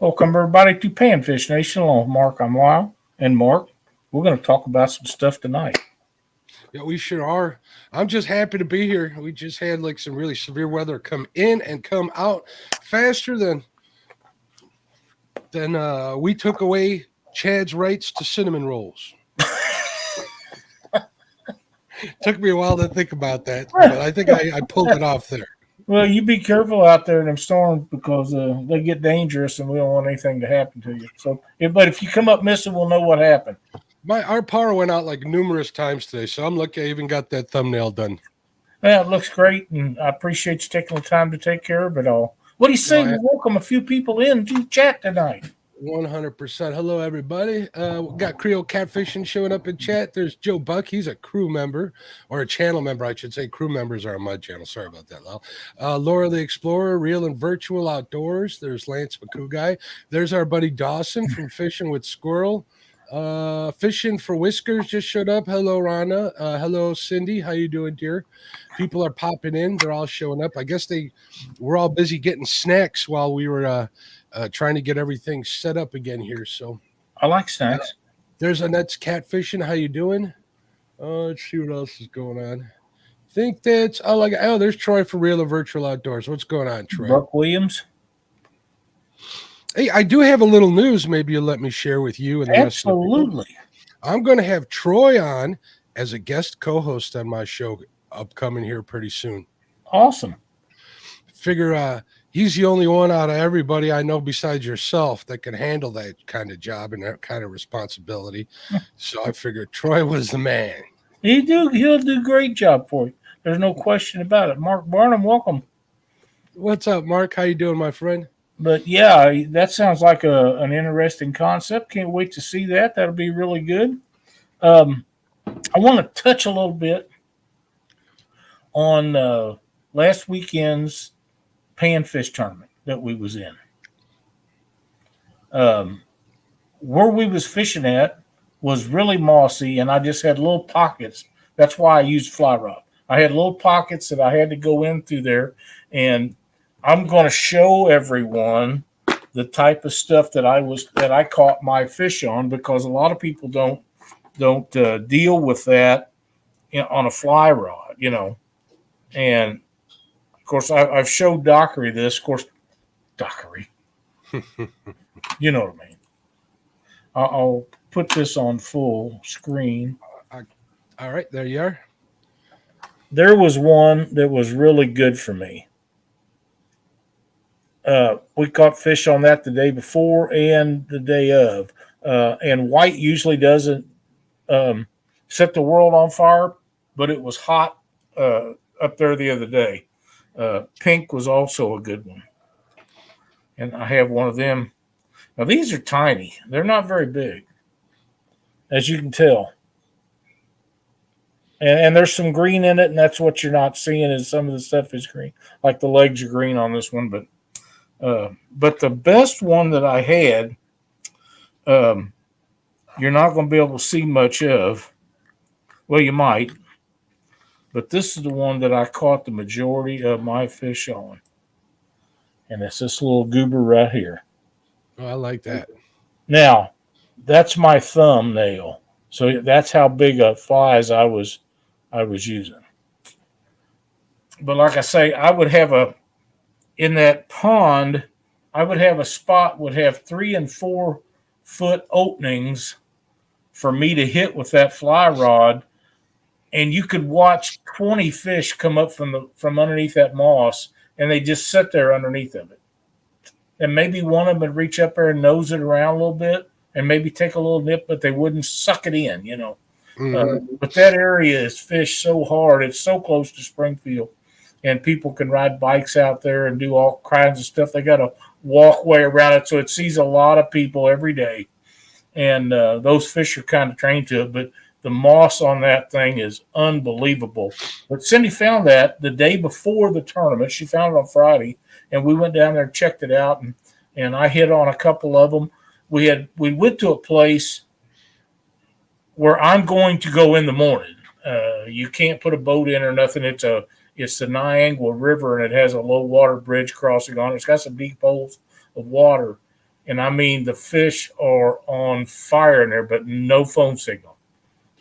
Welcome everybody to Panfish Nation. Along with Mark, I'm Lyle, and Mark, we're going to talk about some stuff tonight. Yeah, we sure are. I'm just happy to be here. We just had like some really severe weather come in and come out faster than we took away Chad's rights to cinnamon rolls. Took me a while to think about that, but I think I pulled it off there. Well, you be careful out there in them storms because they get dangerous, and we don't want anything to happen to you. So, but if you come up missing, we'll know what happened. Our power went out like numerous times today, so I'm lucky I even got that thumbnail done. Yeah, it looks great, and I appreciate you taking the time to take care of it all. What do you say? We welcome a few people in to chat tonight. 100%. Hello, everybody. We got Creole Catfishing showing up in chat. There's Joe Buck. He's a crew member, or a channel member, I should say. Crew members are on my channel. Sorry about that, Lyle. Laura the Explorer, Real and Virtual Outdoors. There's Lance McCoo Guy. There's our buddy Dawson from Fishing with Squirrel. Fishing for Whiskers just showed up. Hello, Rana. Hello, Cindy. How you doing, dear? People are popping in. They're all showing up. I guess we're all busy getting snacks while we were trying to get everything set up again here. So I like snacks. There's Annette's Catfishing. How you doing? Let's see what else is going on. Think that's there's Troy for Real and Virtual Outdoors. What's going on, Troy? Buck Williams. Hey, I do have a little news. Maybe you'll let me share with you and the rest of the people. Absolutely. I'm going to have Troy on as a guest co-host on my show upcoming here pretty soon. Awesome. Figure he's the only one out of everybody I know besides yourself that can handle that kind of job and that kind of responsibility. So I figured Troy was the man. He'll do a great job for you. There's no question about it. Mark Barnum, welcome. What's up, Mark? How you doing, my friend? But yeah, that sounds like an interesting concept. Can't wait to see that. That'll be really good. I want to touch a little bit on last weekend's panfish tournament that we was in. Where we was fishing at was really mossy, and I just had little pockets. That's why I used fly rod. I had little pockets that I had to go in through there, and I'm going to show everyone the type of stuff that I caught my fish on, because a lot of people don't deal with that on a fly rod, And of course, I've showed Dockery this. Of course, Dockery, you know what I mean. I'll put this on full screen. All right, there you are. There was one that was really good for me. We caught fish on that the day before and the day of. And white usually doesn't set the world on fire, but it was hot up there the other day. Pink was also a good one. And I have one of them. Now, these are tiny. They're not very big, as you can tell. And there's some green in it, and that's what you're not seeing is some of the stuff is green. Like the legs are green on this one, but the best one that I had, you're not going to be able to see much of. Well, you might, but this is the one that I caught the majority of my fish on, and it's this little goober right here. Oh, I like that. Now, that's my thumbnail, so that's how big a fly as I was using. But like I say, I would have in that pond, I would have a spot would have 3 and 4 foot openings for me to hit with that fly rod, and you could watch 20 fish come up from underneath that moss, and they just sit there underneath of it. And maybe one of them would reach up there and nose it around a little bit, and maybe take a little nip, but they wouldn't suck it in, Mm-hmm. But that area is fished so hard; it's so close to Springfield. And people can ride bikes out there and do all kinds of stuff. They got a walkway around it, so it sees a lot of people every day. And those fish are kind of trained to it. But the moss on that thing is unbelievable. But Cindy found that the day before the tournament. She found it on Friday, and we went down there and checked it out. And I hit on a couple of them. We went to a place where I'm going to go in the morning. You can't put a boat in or nothing. It's the Niagara River, and it has a low water bridge crossing on it. It's got some deep holes of water. and I mean the fish are on fire in there, but no phone signal.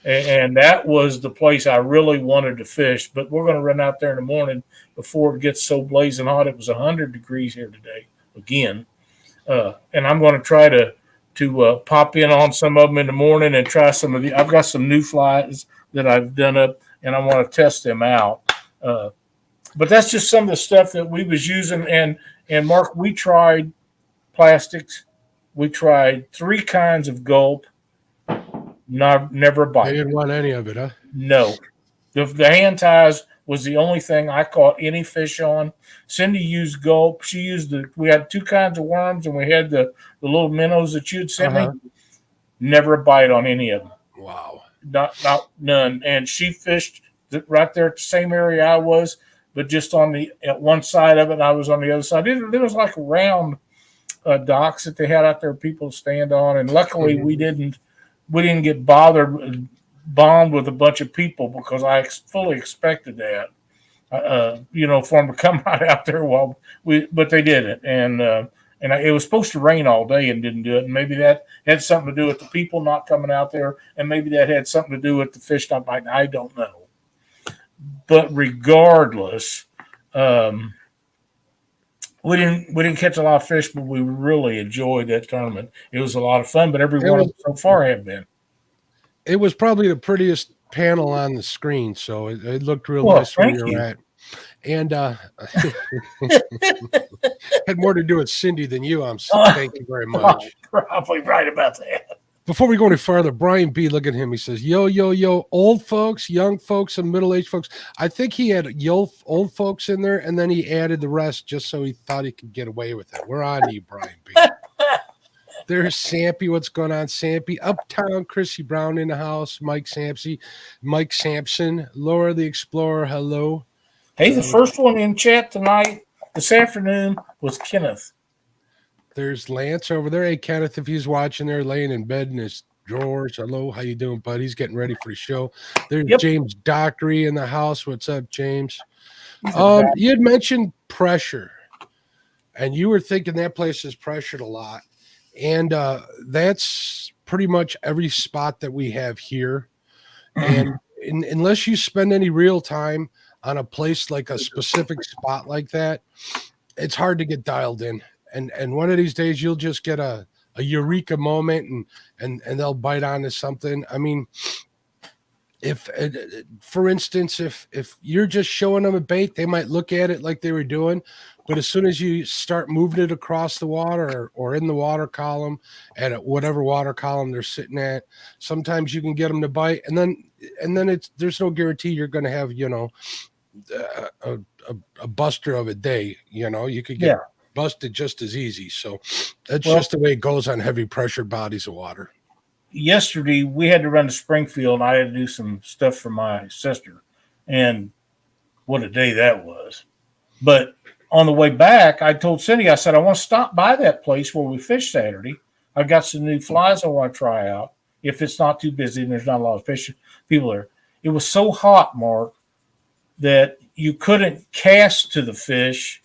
And that was the place I really wanted to fish. But we're going to run out there in the morning before it gets so blazing hot. It was 100 degrees here today again, and I'm going to try to pop in on some of them in the morning and try some of the. I've got some new flies that I've done up, and I want to test them out. But that's just some of the stuff that we was using. And Mark, we tried plastics. We tried 3 kinds of gulp. Never a I bite. didn't want any of it, huh? No. The hand ties was the only thing I caught any fish on. Cindy used gulp. She used we had 2 kinds of worms, and we had the little minnows that you'd sent me. Never a bite on any of them. Wow. Not none. And she fished right there at the same area I was, but just at one side of it, and I was on the other side. It was like round docks that they had out there, people to stand on. And luckily, we didn't get bombed with a bunch of people, because I fully expected that. For them to come right out there but they didn't. And it was supposed to rain all day and didn't do it. And maybe that had something to do with the people not coming out there, and maybe that had something to do with the fish not biting. I don't know. But regardless, we didn't catch a lot of fish, but we really enjoyed that tournament. It was a lot of fun, but every one of them so far have been. It was probably the prettiest panel on the screen, so it looked real nice where you're at. And had more to do with Cindy than you. Thank you very much. Probably right about that. Before we go any further, Brian B, look at him. He says, yo, old folks, young folks, and middle-aged folks. I think he had old folks in there, and then he added the rest just so he thought he could get away with it. We're on you, Brian B. There's Sampy. What's going on, Sampy? Uptown, Chrissy Brown in the house. Mike Sampson, Laura the Explorer. Hello. Hey, the first one in chat this afternoon, was Kenneth. There's Lance over there. Hey, Kenneth, if he's watching there, laying in bed in his drawers. Hello, how you doing, bud? He's getting ready for the show. There's James Dockery in the house. What's up, James? You had mentioned pressure, and you were thinking that place is pressured a lot. And that's pretty much every spot that we have here. And unless you spend any real time on a place like a specific spot like that, it's hard to get dialed in. And one of these days you'll just get a eureka moment and they'll bite onto something. I mean, for instance, if you're just showing them a bait, they might look at it like they were doing, but as soon as you start moving it across the water or in the water column at whatever water column they're sitting at, sometimes you can get them to bite, and then there's no guarantee you're going to have a buster of a day. You could get busted just as easy. So that's just the way it goes on heavy pressured bodies of water. Yesterday we had to run to Springfield, and I had to do some stuff for my sister, and what a day that was. But on the way back, I told Cindy, I said, I want to stop by that place where we fished Saturday. I've got some new flies I want to try out if it's not too busy and there's not a lot of people there. It was so hot, Mark, that you couldn't cast to the fish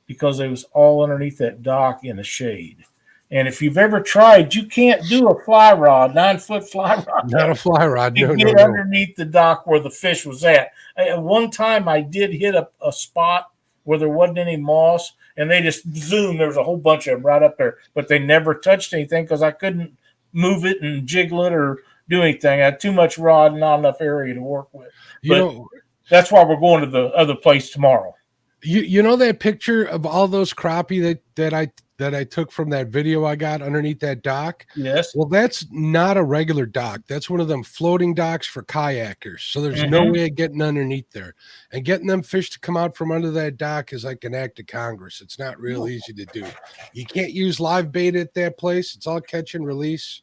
because it was all underneath that dock in the shade. And if you've ever tried, you can't do a fly rod, 9-foot fly rod. Not a fly rod. You get underneath the dock where the fish was at. At one time, I did hit a spot where there wasn't any moss, and they just zoomed. There was a whole bunch of them right up there, but they never touched anything because I couldn't move it and jiggle it or do anything. I had too much rod and not enough area to work with. That's why we're going to the other place tomorrow. You know that picture of all those crappie that I took from that video I got underneath that dock? Yes. Well, that's not a regular dock. That's one of them floating docks for kayakers. So there's no way of getting underneath there. And getting them fish to come out from under that dock is like an act of Congress. It's not real easy to do. You can't use live bait at that place. It's all catch and release.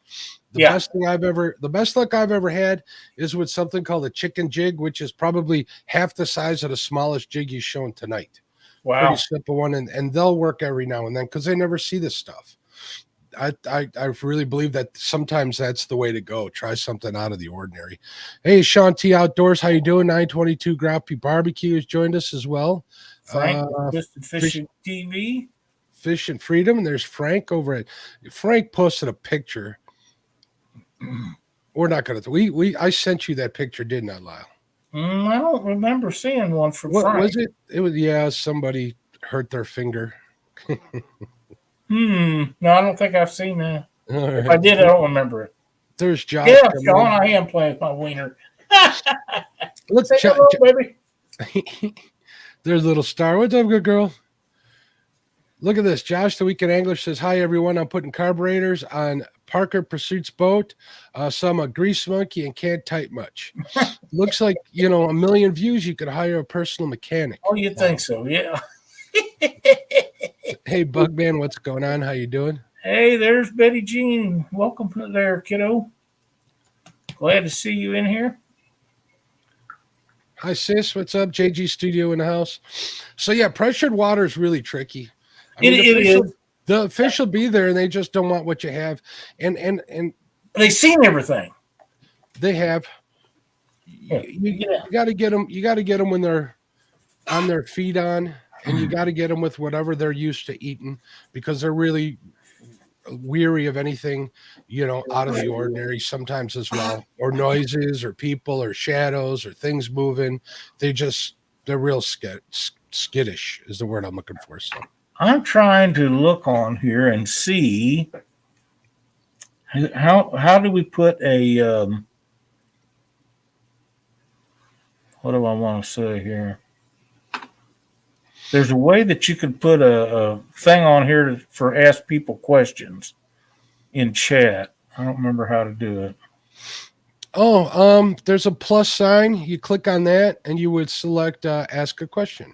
The best luck I've ever had is with something called a chicken jig, which is probably half the size of the smallest jig you've shown tonight. Wow. Pretty simple one, and they'll work every now and then because they never see this stuff. I really believe that sometimes that's the way to go. Try something out of the ordinary. Hey, Sean T Outdoors, how you doing? 922 Crappie Barbecue has joined us as well. Frank, Twisted Fishing TV. Fishing Freedom, and there's Frank over at Frank posted a picture. We're not gonna I sent you that picture, didn't I, Lyle? I don't remember seeing one from What Frank. was it? It was somebody hurt their finger. No, I don't think I've seen that. All If right. I did, I don't remember it. There's Josh. Yeah, Sean, I am playing with my wiener. Let's say hello, baby. There's little Star. What's up, good girl? Look at this. Josh, the Weekend Angler, says, hi, everyone. I'm putting carburetors on Parker Pursuit's boat. So I'm a grease monkey and can't type much. Looks like, a million views, you could hire a personal mechanic. Oh, you think so? Yeah. Hey, Bugman, what's going on? How you doing? Hey, there's Betty Jean. Welcome there, kiddo. Glad to see you in here. Hi, sis. What's up? JG Studio in the house. So, yeah, pressured water is really tricky. It is. The fish will be there, and they just don't want what you have. And they've seen everything. They have. You got to get them. You got to get them when they're on their feet on, and you got to get them with whatever they're used to eating, because they're really weary of anything, out of the ordinary sometimes as well, or noises, or people, or shadows, or things moving. They're real skittish is the word I'm looking for. So I'm trying to look on here and see how do we put a what do I want to say here? There's a way that you can put a thing on here for ask people questions in chat. I don't remember how to do it. Oh, there's a plus sign. You click on that, and you would select ask a question.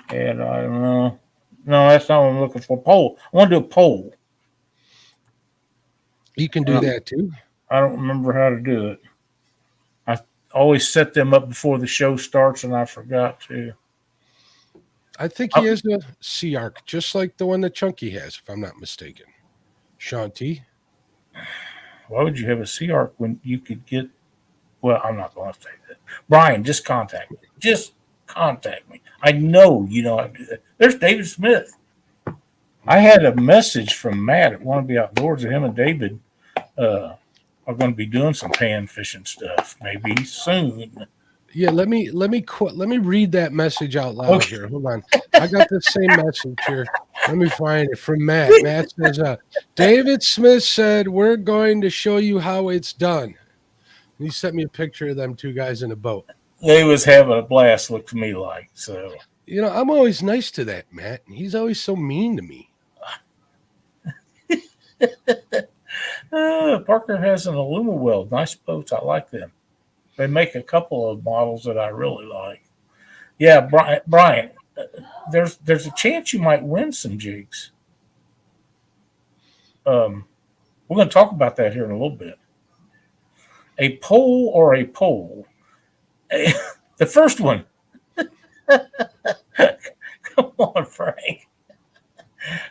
And I don't know. No, that's not what I'm looking for. Poll. I want to do a poll. You can do that too. I don't remember how to do it. I always set them up before the show starts, and I forgot to. I think he has a Sea Arc, just like the one that Chunky has, if I'm not mistaken. Sean T. Why would you have a Sea Arc when you could get? Well, I'm not going to say that. Brian, just contact me. Just contact me. I know you know how to do that. There's David Smith. I had a message from Matt at Want to Be Outdoors that him and David are going to be doing some pan fishing stuff maybe soon. Yeah, let me read that message out loud here. Hold on. I got the same message here. Let me find it from Matt. Matt says, David Smith said, we're going to show you how it's done. And he sent me a picture of them two guys in a boat. They was having a blast, looked to me like. So I'm always nice to that Matt, and he's always so mean to me. Parker has an aluminum weld. Nice boats. I like them. They make a couple of models that I really like. Yeah, Brian, there's a chance you might win some jigs. We're going to talk about that here in a little bit. A pole or a pole? The first one. Come on, Frank.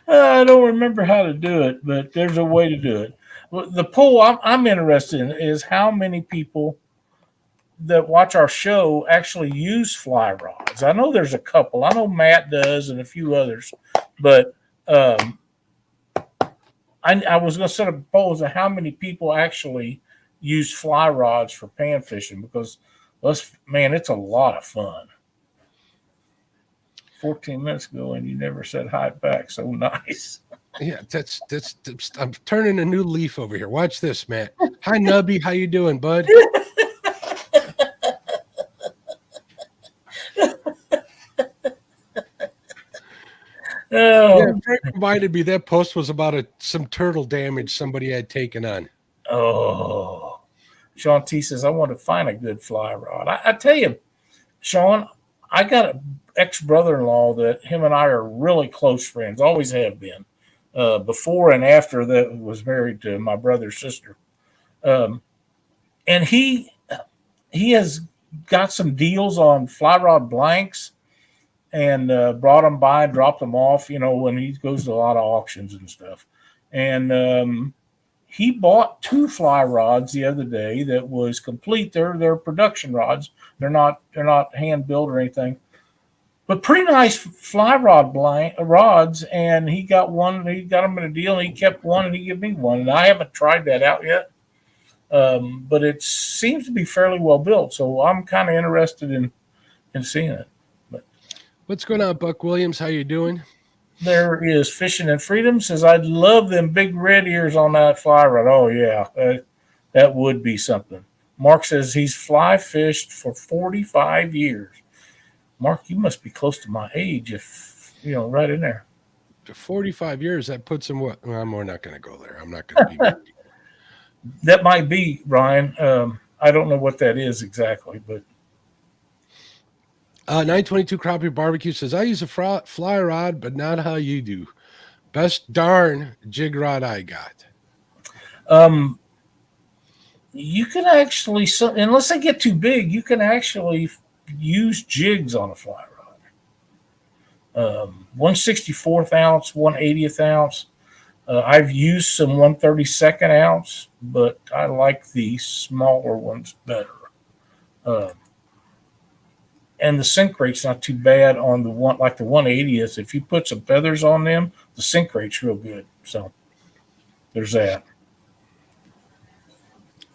I don't remember how to do it, but there's a way to do it. The poll I'm interested in is how many people that watch our show actually use fly rods. I know there's a couple. I know Matt does and a few others, but I was going to set up a poll as to how many people actually use fly rods for pan fishing, because it's a lot of fun. 14 minutes ago and you never said hi back. So nice. Yeah, that's I'm turning a new leaf over here. Watch this, Matt. Hi, Nubby. How you doing, bud? Yeah, Frank reminded me that post was about some turtle damage somebody had taken on. Oh, Sean T says, I want to find a good fly rod. I tell you, Sean, I got an ex-brother-in-law that him and I are really close friends, always have been, before and after that was married to my brother's sister. And he has got some deals on fly rod blanks and brought them by and dropped them off, when he goes to a lot of auctions and stuff. And he bought 2 fly rods the other day that was complete. They're production rods. They're not hand built or anything. But pretty nice fly rod rods, and he got one. He got them in a deal, and he kept one, and he gave me one. And I haven't tried that out yet, but it seems to be fairly well built. So I'm kind of interested in seeing it. But What's going on, Buck Williams? How you doing? there is Fishing and Freedom says I'd love them big red ears on that fly rod. Oh yeah, that would be something. Mark says he's fly fished for 45 years. Mark, you must be close to my age, if right in there. 45 years, that puts him what? Well, we're not going to go there. I'm not going to be. That might be, Ryan. I don't know what that is exactly, but 922 Crappie Barbecue says, I use a fly rod, but not how you do. Best darn jig rod I got. You can actually, unless they get too big, you can actually use jigs on a fly rod. 1/64th ounce, 1/80th ounce. I've used some 1/32nd ounce, but I like the smaller ones better. And the sink rate's not too bad on the one, like the 1/80th. If you put some feathers on them, the sink rate's real good. So there's that.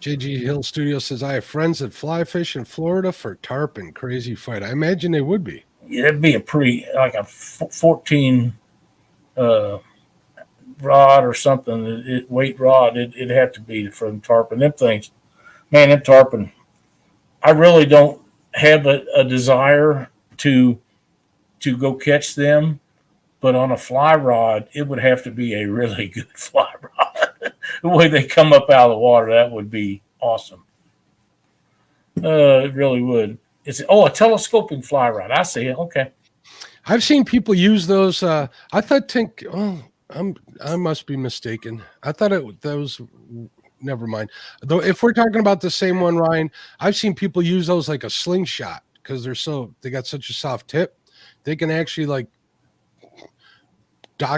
JG Hill Studio says, I have friends that fly fish in Florida for tarpon. Crazy fight. I imagine they would be. Yeah, it'd be a pretty, like a 14 rod or something, weight rod. It'd have to be for them tarpon. Them things, man, them tarpon. I really don't have a desire to go catch them, but on a fly rod, it would have to be a really good fly rod. The way they come up out of the water, that would be awesome. It really would. It's a telescoping fly rod. I see it. Okay. I've seen people use those. I thought I must be mistaken. I thought those. Never mind. Though, if we're talking about the same one, Ryan, I've seen people use those like a slingshot because they got such a soft tip. They can actually like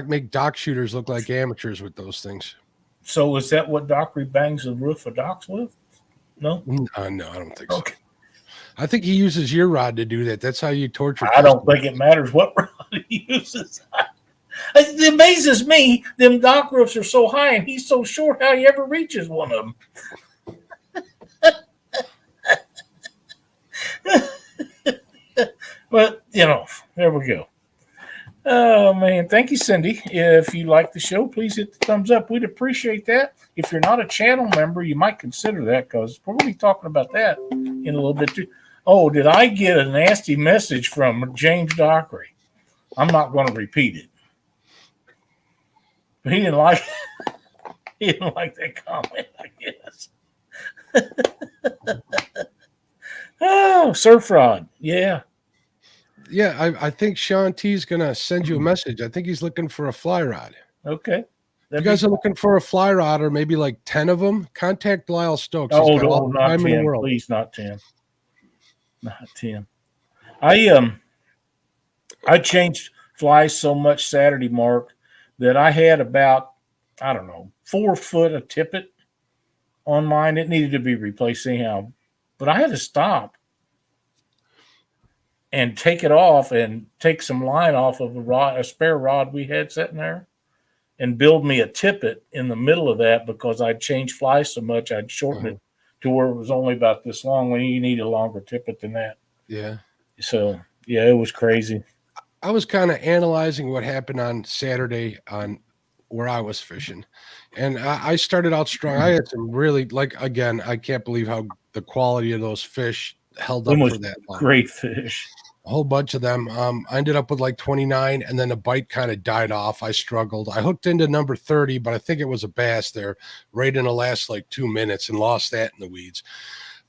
make dock shooters look like amateurs with those things. So is that what Dockery bangs the roof of docks with? No? No, I don't think so. I think he uses your rod to do that. That's how you torture. I don't think it matters what rod he uses. It amazes me. Them dock roofs are so high, and he's so short. How he ever reaches one of them? But there we go. Oh man, thank you, Cindy. If you like the show, please hit the thumbs up. We'd appreciate that. If you're not a channel member, you might consider that because we're going to be talking about that in a little bit too. Oh, did I get a nasty message from James Dockery? I'm not going to repeat it. But he didn't like that comment, I guess. Oh, surf rod. Yeah. Yeah, I think Sean T's going to send you a message. I think he's looking for a fly rod. Okay. If you guys are looking for a fly rod or maybe like 10 of them, contact Lyle Stokes. Oh, no, not 10. Please, not 10. Not 10. I changed flies so much Saturday, Mark, that I had about, 4 foot of tippet on mine. It needed to be replaced anyhow. But I had to stop and take it off and take some line off of a spare rod we had sitting there and build me a tippet in the middle of that because I'd changed flies so much I'd shorten it to where it was only about this long when you need a longer tippet than that. Yeah. So, yeah, it was crazy. I was kind of analyzing what happened on Saturday on where I was fishing. And I started out strong. I had some really, again, I can't believe how the quality of those fish held up for that long. Great fish. A whole bunch of them. I ended up with like 29, and then the bite kind of died off. I struggled. I hooked into number 30, but I think it was a bass there right in the last 2 minutes and lost that in the weeds.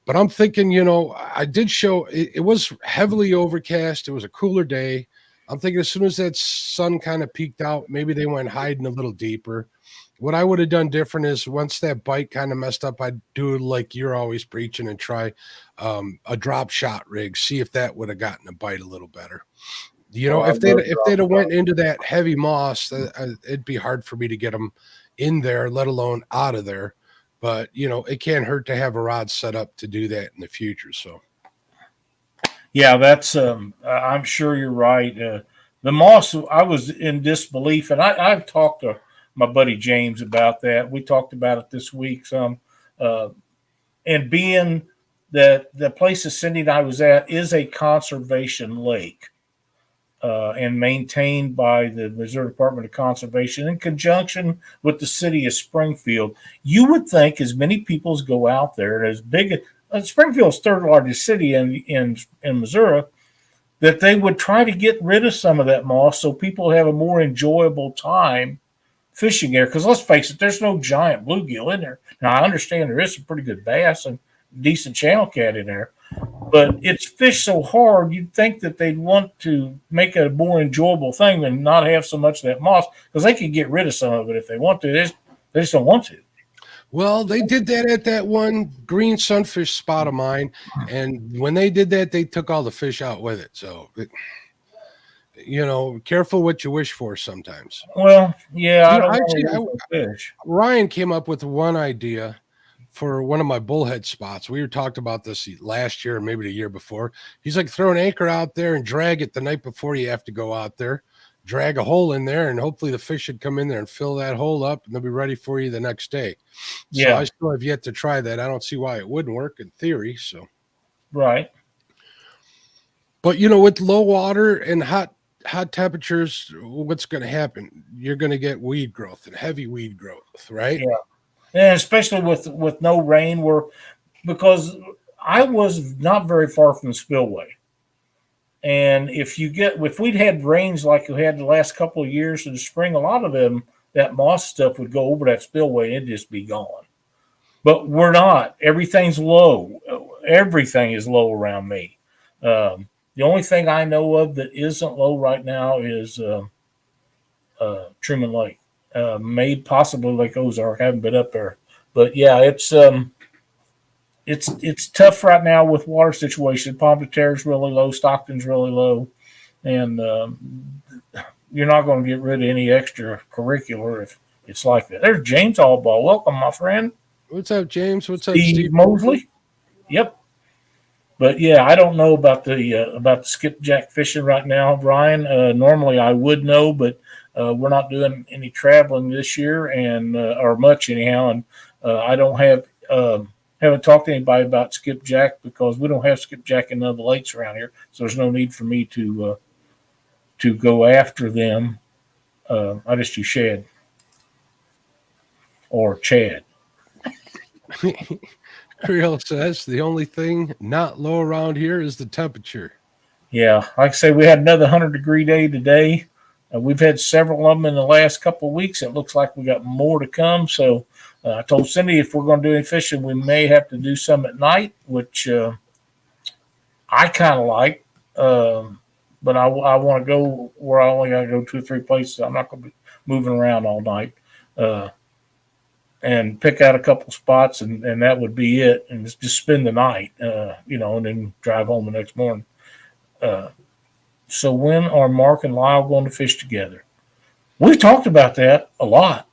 But I'm thinking, I did show it was heavily overcast. It was a cooler day. I'm thinking as soon as that sun kind of peaked out, maybe they went hiding a little deeper. What I would have done different is once that bite kind of messed up, I'd do like you're always preaching and try a drop shot rig, see if that would have gotten a bite a little better. If they'd have went into that heavy moss, it'd be hard for me to get them in there, let alone out of there. But, it can't hurt to have a rod set up to do that in the future. So. Yeah, that's. I'm sure you're right. The moss. I was in disbelief, and I've talked to my buddy James about that. We talked about it this week some, uh, and being that the place that Cindy and I was at is a conservation lake. And maintained by the Missouri Department of Conservation in conjunction with the city of Springfield. You would think as many people go out there, as big Springfield's third largest city in Missouri, that they would try to get rid of some of that moss so people have a more enjoyable time fishing there. Because let's face it, there's no giant bluegill in there. Now I understand there is some pretty good bass and decent channel cat in there, but it's fished so hard, you'd think that they'd want to make it a more enjoyable thing than not have so much of that moss, because they could get rid of some of it if they want to. They just don't want to. Well, they did that at that one green sunfish spot of mine, and when they did that, they took all the fish out with it. So, careful what you wish for sometimes. Well, yeah, I don't actually, want to fish. Ryan came up with one idea for one of my bullhead spots. We talked about this last year, maybe the year before. He's like, throw an anchor out there and drag it the night before you have to go out there. Drag a hole in there, and hopefully the fish should come in there and fill that hole up, and they'll be ready for you the next day. So I still have yet to try that. I don't see why it wouldn't work in theory. So, right. But with low water and hot temperatures, what's going to happen? You're going to get weed growth and heavy weed growth, right? Yeah. And especially with no rain, because I was not very far from the spillway. And if we'd had rains like we had the last couple of years in the spring, a lot of that moss stuff would go over that spillway and it'd just be gone. But we're not. Everything's low. Everything is low around me. The only thing I know of that isn't low right now is Truman Lake. Maybe possibly Lake Ozark. I haven't been up there. But yeah, it's tough right now with water situation. Pomme de Terre's really low, Stockton's really low, and you're not going to get rid of any extracurricular if it's like that. There's James Allball. Welcome, my friend. What's up, James? What's up, Steve Mosley? Yep. But yeah, I don't know about the skipjack fishing right now, Ryan. Normally I would know, but we're not doing any traveling this year, and or much anyhow. And I don't haven't talked to anybody about skipjack because we don't have skipjack in none of the lakes around here, so there's no need for me to go after them. I just use shad or Chad. Creel says the only thing not low around here is the temperature. Yeah, like I say, we had another 100-degree day today. We've had several of them in the last couple of weeks. It looks like we got more to come. So I told Cindy if we're going to do any fishing, we may have to do some at night, which I kind of like. But I want to go where I only got to go 2 or 3 places. I'm not going to be moving around all night. And pick out a couple spots, and that would be it. And just spend the night, and then drive home the next morning. So when are Mark and Lyle going to fish together? We've talked about that a lot.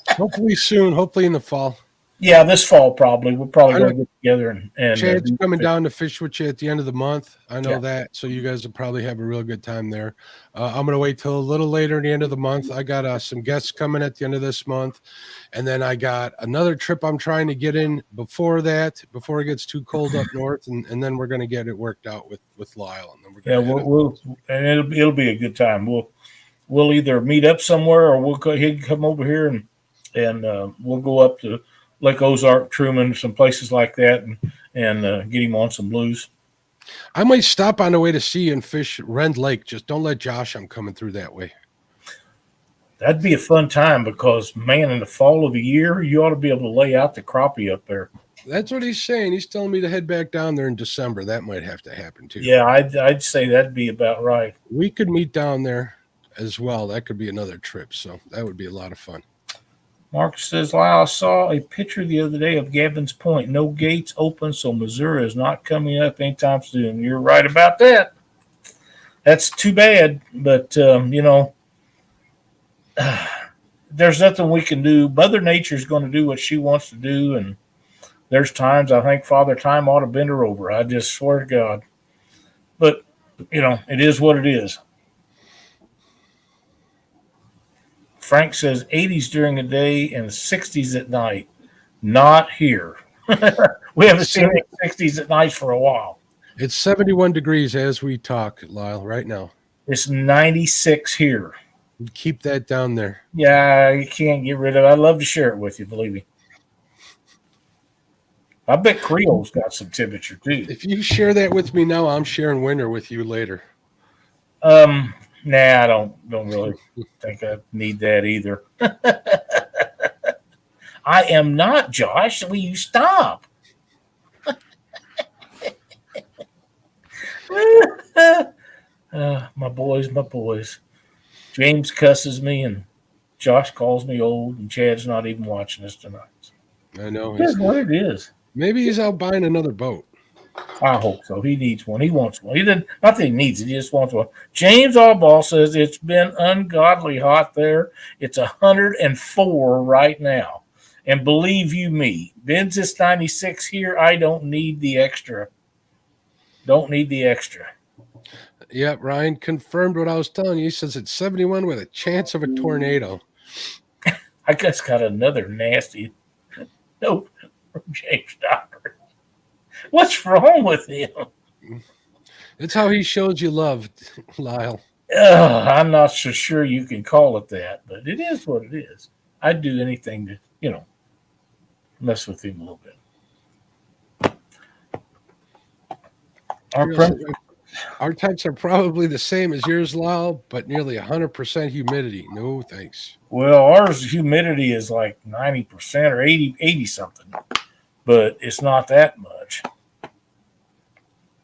Hopefully soon. Hopefully in the fall. Yeah, this fall probably. We're probably going to get together and Chad's coming down to fish with you at the end of the month. I know that, so you guys will probably have a real good time there. I'm going to wait till a little later at the end of the month. I got some guests coming at the end of this month, and then I got another trip I'm trying to get in before that, before it gets too cold up north, and then we're going to get it worked out with Lyle. And then we're it'll be a good time. We'll either meet up somewhere or he'd come over here and we'll go up to Lake Ozark, Truman, some places like that, and get him on some blues. I might stop on the way to see you and fish Rend Lake. Just don't let Josh. I'm coming through that way. That'd be a fun time because, man, in the fall of the year, you ought to be able to lay out the crappie up there. That's what he's saying. He's telling me to head back down there in December. That might have to happen too. Yeah, I'd say that'd be about right. We could meet down there as well. That could be another trip. So that would be a lot of fun. Mark says, Lyle, I saw a picture the other day of Gavin's Point. No gates open, so Missouri is not coming up anytime soon. You're right about that. That's too bad, but, there's nothing we can do. Mother Nature's going to do what she wants to do, and There's times I think Father Time ought to bend her over. I just swear to God. But, it is what it is. Frank says 80s during the day and 60s at night. Not here. We haven't seen the 60s at night for a while. It's 71 degrees as we talk, Lyle, right now. It's 96 here. Keep that down there. Yeah, you can't get rid of it. I'd love to share it with you, believe me. I bet Creole's got some temperature too. If you share that with me now, I'm sharing winter with you later. Nah, I don't really think I need that either. I am not, Josh. Will you stop? My boys. James cusses me, and Josh calls me old, and Chad's not even watching us tonight. I know. That's what it is. Maybe he's out buying another boat. I hope so. He needs one. He wants one. He didn't. Not that he needs it. He just wants one. James Allball says it's been ungodly hot there. It's 104 right now. And believe you me, Ben's is 96 here. I don't need the extra. Yeah, Ryan confirmed what I was telling you. He says it's 71 with a chance of a tornado. I just got another nasty note from James Docker. What's wrong with him? It's how he shows you love, Lyle. I'm not so sure you can call it that, but it is what it is. I'd do anything to, mess with him a little bit. Our temps are probably the same as yours, Lyle, but nearly 100% humidity. No thanks. Well, ours humidity is like 90% or 80 something, but it's not that much.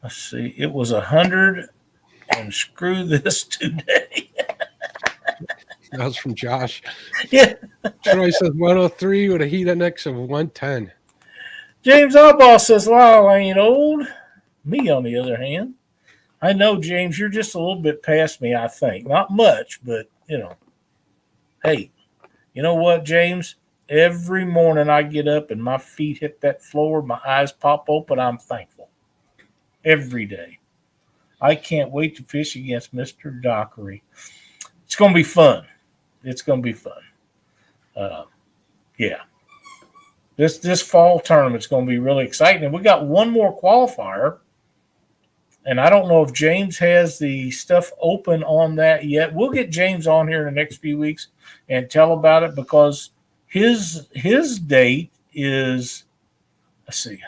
Let's see. It was 100 and screw this today. That was from Josh. Yeah. Troy says 103 with a heat index of 110. James Allball says, Lyle ain't old. Me, on the other hand. I know, James, you're just a little bit past me, I think. Not much, but, Hey, you know what, James? Every morning I get up and my feet hit that floor, my eyes pop open, I'm thankful. Every day. I can't wait to fish against Mr. Dockery. It's going to be fun. Yeah. This fall tournament's going to be really exciting. And we got one more qualifier. And I don't know if James has the stuff open on that yet. We'll get James on here in the next few weeks and tell about it because his date is, let's see,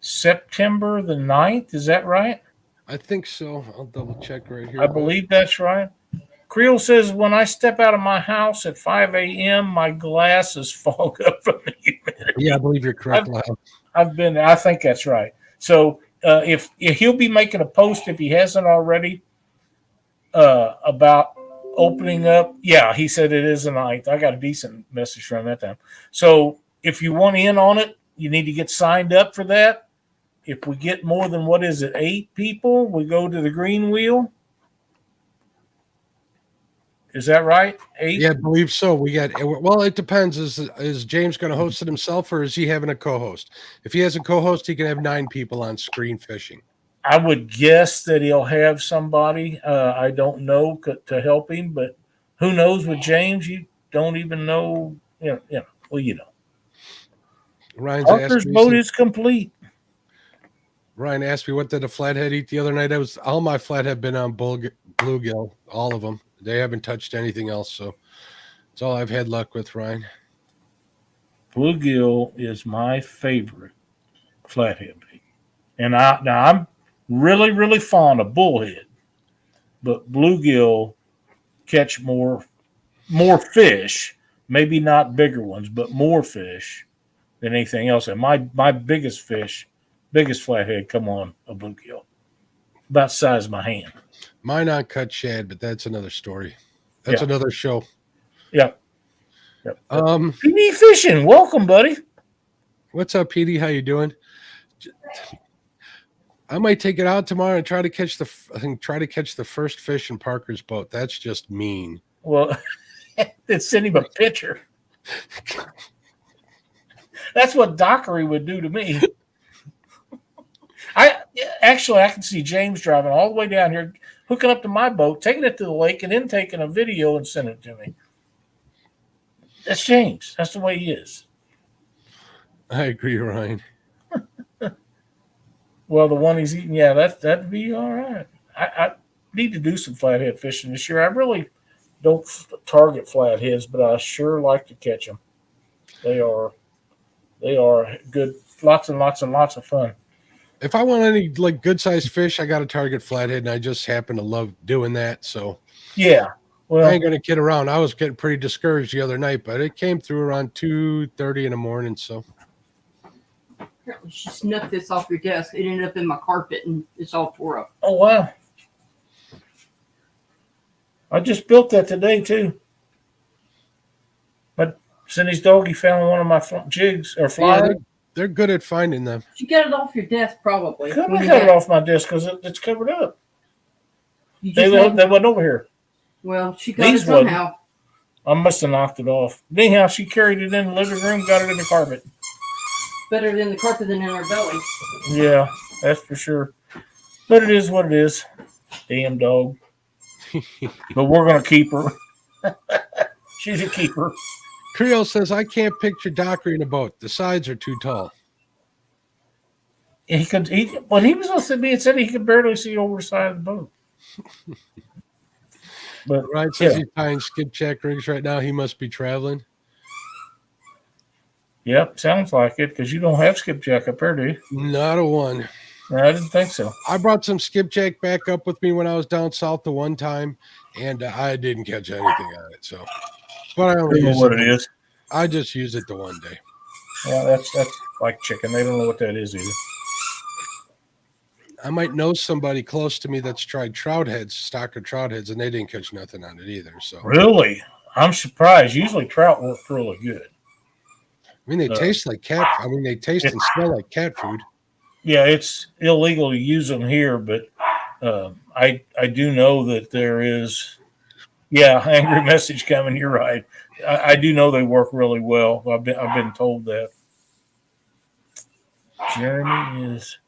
September the 9th. Is that right? I think so. I'll double check right here. I believe that's right. Creole says, when I step out of my house at 5 a.m., my glasses fog up from the humidity. Yeah, I believe you're correct, Lyle. I think that's right. So if he'll be making a post, if he hasn't already, about opening up. Yeah, he said it is the 9th. I got a decent message from him that time. So if you want in on it, you need to get signed up for that. If we get more than, 8 people, we go to the green wheel. Is that right? 8? Yeah, I believe so. It depends. Is James going to host it himself or is he having a co-host? If he has a co-host, he can have 9 people on screen fishing. I would guess that he'll have somebody. I don't know to help him, but who knows with James? You don't even know. Parker's boat is complete. Ryan asked me what did a flathead eat the other night. All my flathead been on bluegill, all of them. They haven't touched anything else, so it's all I've had luck with, Ryan. Bluegill is my favorite flathead bait, and I'm really, really fond of bullhead, but bluegill catch more fish, maybe not bigger ones, but more fish than anything else. And my biggest flathead come on a bluegill, about the size of my hand. Mine on cut shad, but that's another story. That's another show. Yep. PD Fishing, welcome, buddy. What's up, PD? How you doing? I might take it out tomorrow and try to catch the first fish in Parker's boat. That's just mean. Well, then send him a picture. That's what dockery would do to me. I can see James driving all the way down here, hooking up to my boat, taking it to the lake, and then taking a video and sending it to me. That's James. That's the way he is. I agree, Ryan. Well, the one he's eating, yeah, that'd be all right. I need to do some flathead fishing this year. I really don't target flatheads, but I sure like to catch them. They are good. Lots and lots and lots of fun. If I want any like good sized fish, I got to target flathead, and I just happen to love doing that. So yeah, well, I ain't gonna kid around. I was getting pretty discouraged the other night, but it came through around 2:30 in the morning. So Apparently she snuck this off your desk. It ended up in my carpet and it's all tore up. oh wow! I just built that today too. But Cindy's doggy found one of my jigs or flies. yeah, they're good at finding them. She got it off your desk probably. Couldn't have cut it off my desk because it's covered up. They wasn't over here. Well, she got it somehow. I must have knocked it off. Anyhow, she carried it in the living room, got it in the carpet. Better in the carpet than in our belly. Yeah, that's for sure. But it is what it is. Damn dog. But we're going to keep her. She's a keeper. Creel says, I can't picture Dockery in a boat. The sides are too tall. When he was listening to me, it said he could barely see over the side of the boat. But Ryan says he's tying skipjack rigs right now. He must be traveling. Yep, sounds like it, because you don't have skipjack up there, do you? Not a one. No, I didn't think so. I brought some skipjack back up with me when I was down south the one time, and I didn't catch anything on it. So, but I only You know what it is. I just used it the one day. Yeah, that's like chicken. They don't know what that is either. I might know somebody close to me that's tried trout heads, stocker trout heads, and they didn't catch nothing on it either. So Really? I'm surprised. Usually trout work really good. I mean, they taste like cat. I mean, they taste and smell like cat food. Yeah, it's illegal to use them here, but I do know that there is. Yeah, angry message coming. You're right. I do know they work really well. I've been told that. Jeremy is.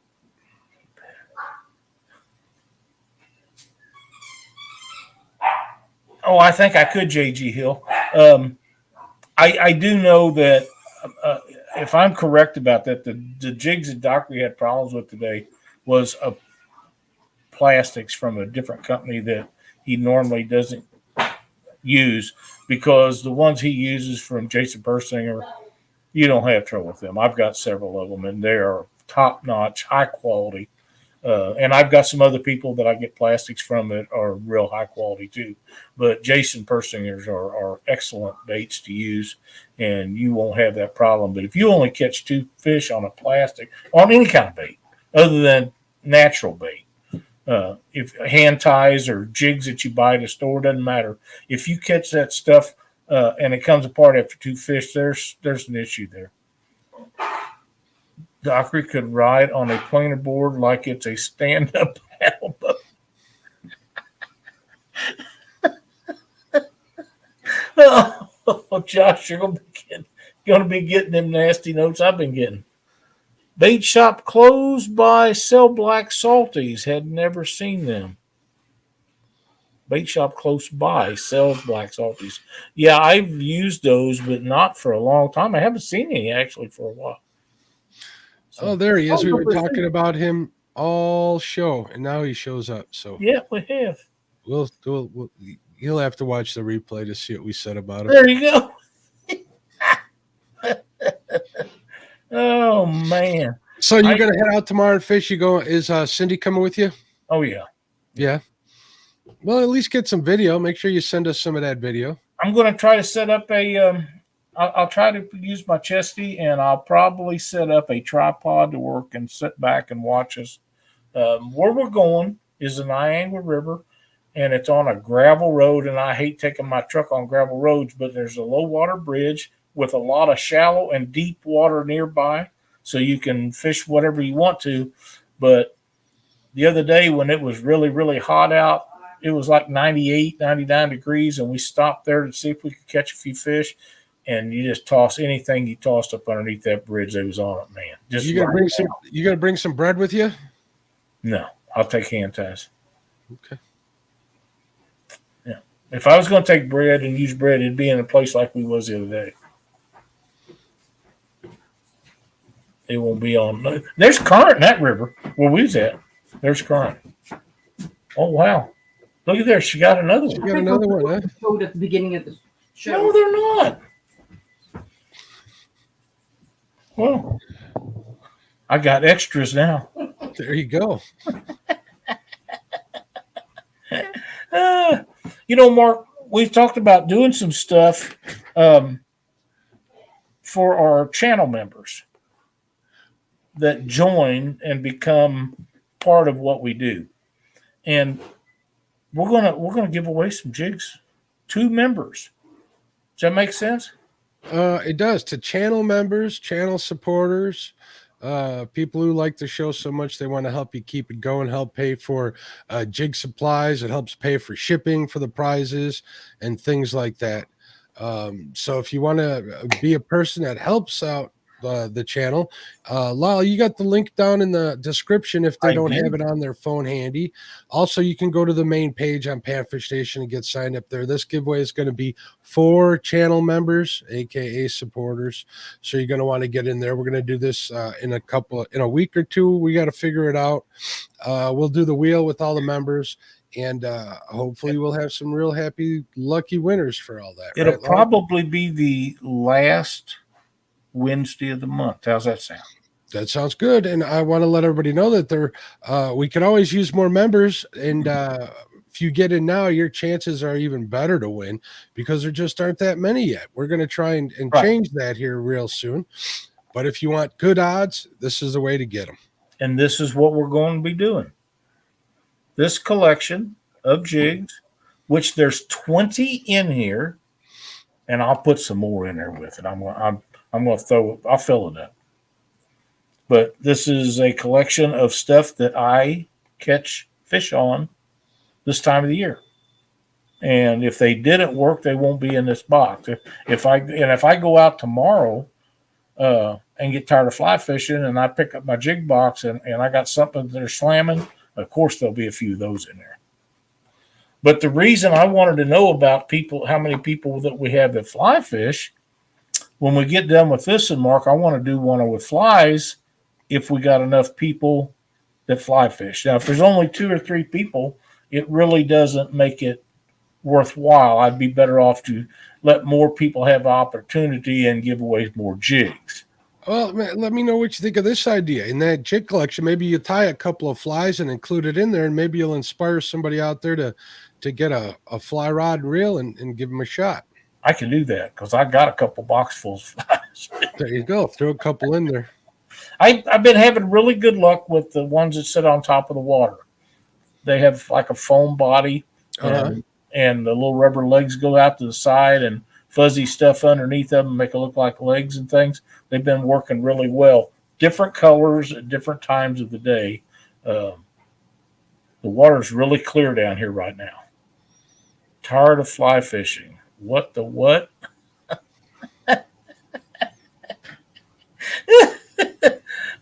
Oh, I think I could, JG Hill. I do know that if I'm correct about that, the jigs that Dockery had problems with today was plastics from a different company that he normally doesn't use, because the ones he uses from Jason Persinger, you don't have trouble with them. I've got several of them, and they are top-notch, high quality. And I've got some other people that I get plastics from that are real high quality too. But Jason Persingers are excellent baits to use, and you won't have that problem. But if you only catch 2 fish on a plastic, on any kind of bait, other than natural bait, if hand ties or jigs that you buy at a store, doesn't matter. If you catch that stuff and it comes apart after 2 fish, there's an issue there. Dockery could ride on a planer board like it's a stand-up paddle boat. Oh, Josh, you're going to be getting them nasty notes I've been getting. Bait shop closed by sell black salties. Had never seen them. Bait shop close by sells black salties. Yeah, I've used those, but not for a long time. I haven't seen any actually for a while. So, there he is. We were talking about him all show, and now he shows up. So yeah, we have. You'll have to watch the replay to see what we said about him. There you go. Oh man! So you're gonna head out tomorrow and fish? Is Cindy coming with you? Oh yeah. Yeah. Well, at least get some video. Make sure you send us some of that video. I'm going to try to set up a. I'll try to use my chesty, and I'll probably set up a tripod to work and sit back and watch us. Where we're going is the Niagara River, and it's on a gravel road, and I hate taking my truck on gravel roads, but there's a low water bridge with a lot of shallow and deep water nearby, so you can fish whatever you want to. But the other day when it was really, really hot out, it was like 98, 99 degrees, and we stopped there to see if we could catch a few fish. and you just toss anything you tossed up underneath that bridge that was on it, man. Just You gonna bring some bread with you? No, I'll take hand ties. Okay. Yeah. If I was going to take bread and use bread, it'd be in a place like we was the other day. It won't be on. There's current in that river where we was at. There's current. Oh, wow. Look at there. She got another one. You got another one, huh? Showed at the beginning of the show. No, they're not. Well, I got extras now. There you go. Mark, we've talked about doing some stuff for our channel members that join and become part of what we do, and we're gonna give away some jigs to members. Does that make sense? It does, to channel members, channel supporters, people who like the show so much they want to help you keep it going, help pay for jig supplies. It helps pay for shipping for the prizes and things like that. So if you want to be a person that helps out the channel, Lyle, you got the link down in the description if they don't have it on their phone handy. Also, you can go to the main page on Panfish Nation and get signed up there. This giveaway is going to be for channel members, aka supporters. So you're going to want to get in there. We're going to do this in a week or two. We got to figure it out. We'll do the wheel with all the members, and hopefully we'll have some real happy, lucky winners for all that. It'll probably be the last Wednesday of the month. How's that sound? That sounds good. And I want to let everybody know that we can always use more members. And if you get in now, your chances are even better to win because there just aren't that many yet. We're going to try and change that here real soon. But if you want good odds, this is the way to get them. And this is what we're going to be doing. This collection of jigs, which there's 20 in here, and I'll put some more in there with it. I'll fill it up. But this is a collection of stuff that I catch fish on this time of the year. And if they didn't work, they won't be in this box. If I go out tomorrow and get tired of fly fishing and I pick up my jig box and I got something that are slamming, of course there'll be a few of those in there. But the reason I wanted to know about how many people that we have that fly fish, when we get done with this, and Mark, I want to do one with flies if we got enough people that fly fish. Now, if there's only 2 or 3 people, it really doesn't make it worthwhile. I'd be better off to let more people have opportunity and give away more jigs. Well, man, let me know what you think of this idea. In that jig collection, maybe you tie a couple of flies and include it in there, and maybe you'll inspire somebody out there to get a fly rod and reel and give them a shot. I can do that because I got a couple boxfuls of flies. There you go. Throw a couple in there. I've been having really good luck with the ones that sit on top of the water. They have like a foam body, and the little rubber legs go out to the side and fuzzy stuff underneath them make it look like legs and things. They've been working really well. Different colors at different times of the day. The water's really clear down here right now. Tired of fly fishing. What the what?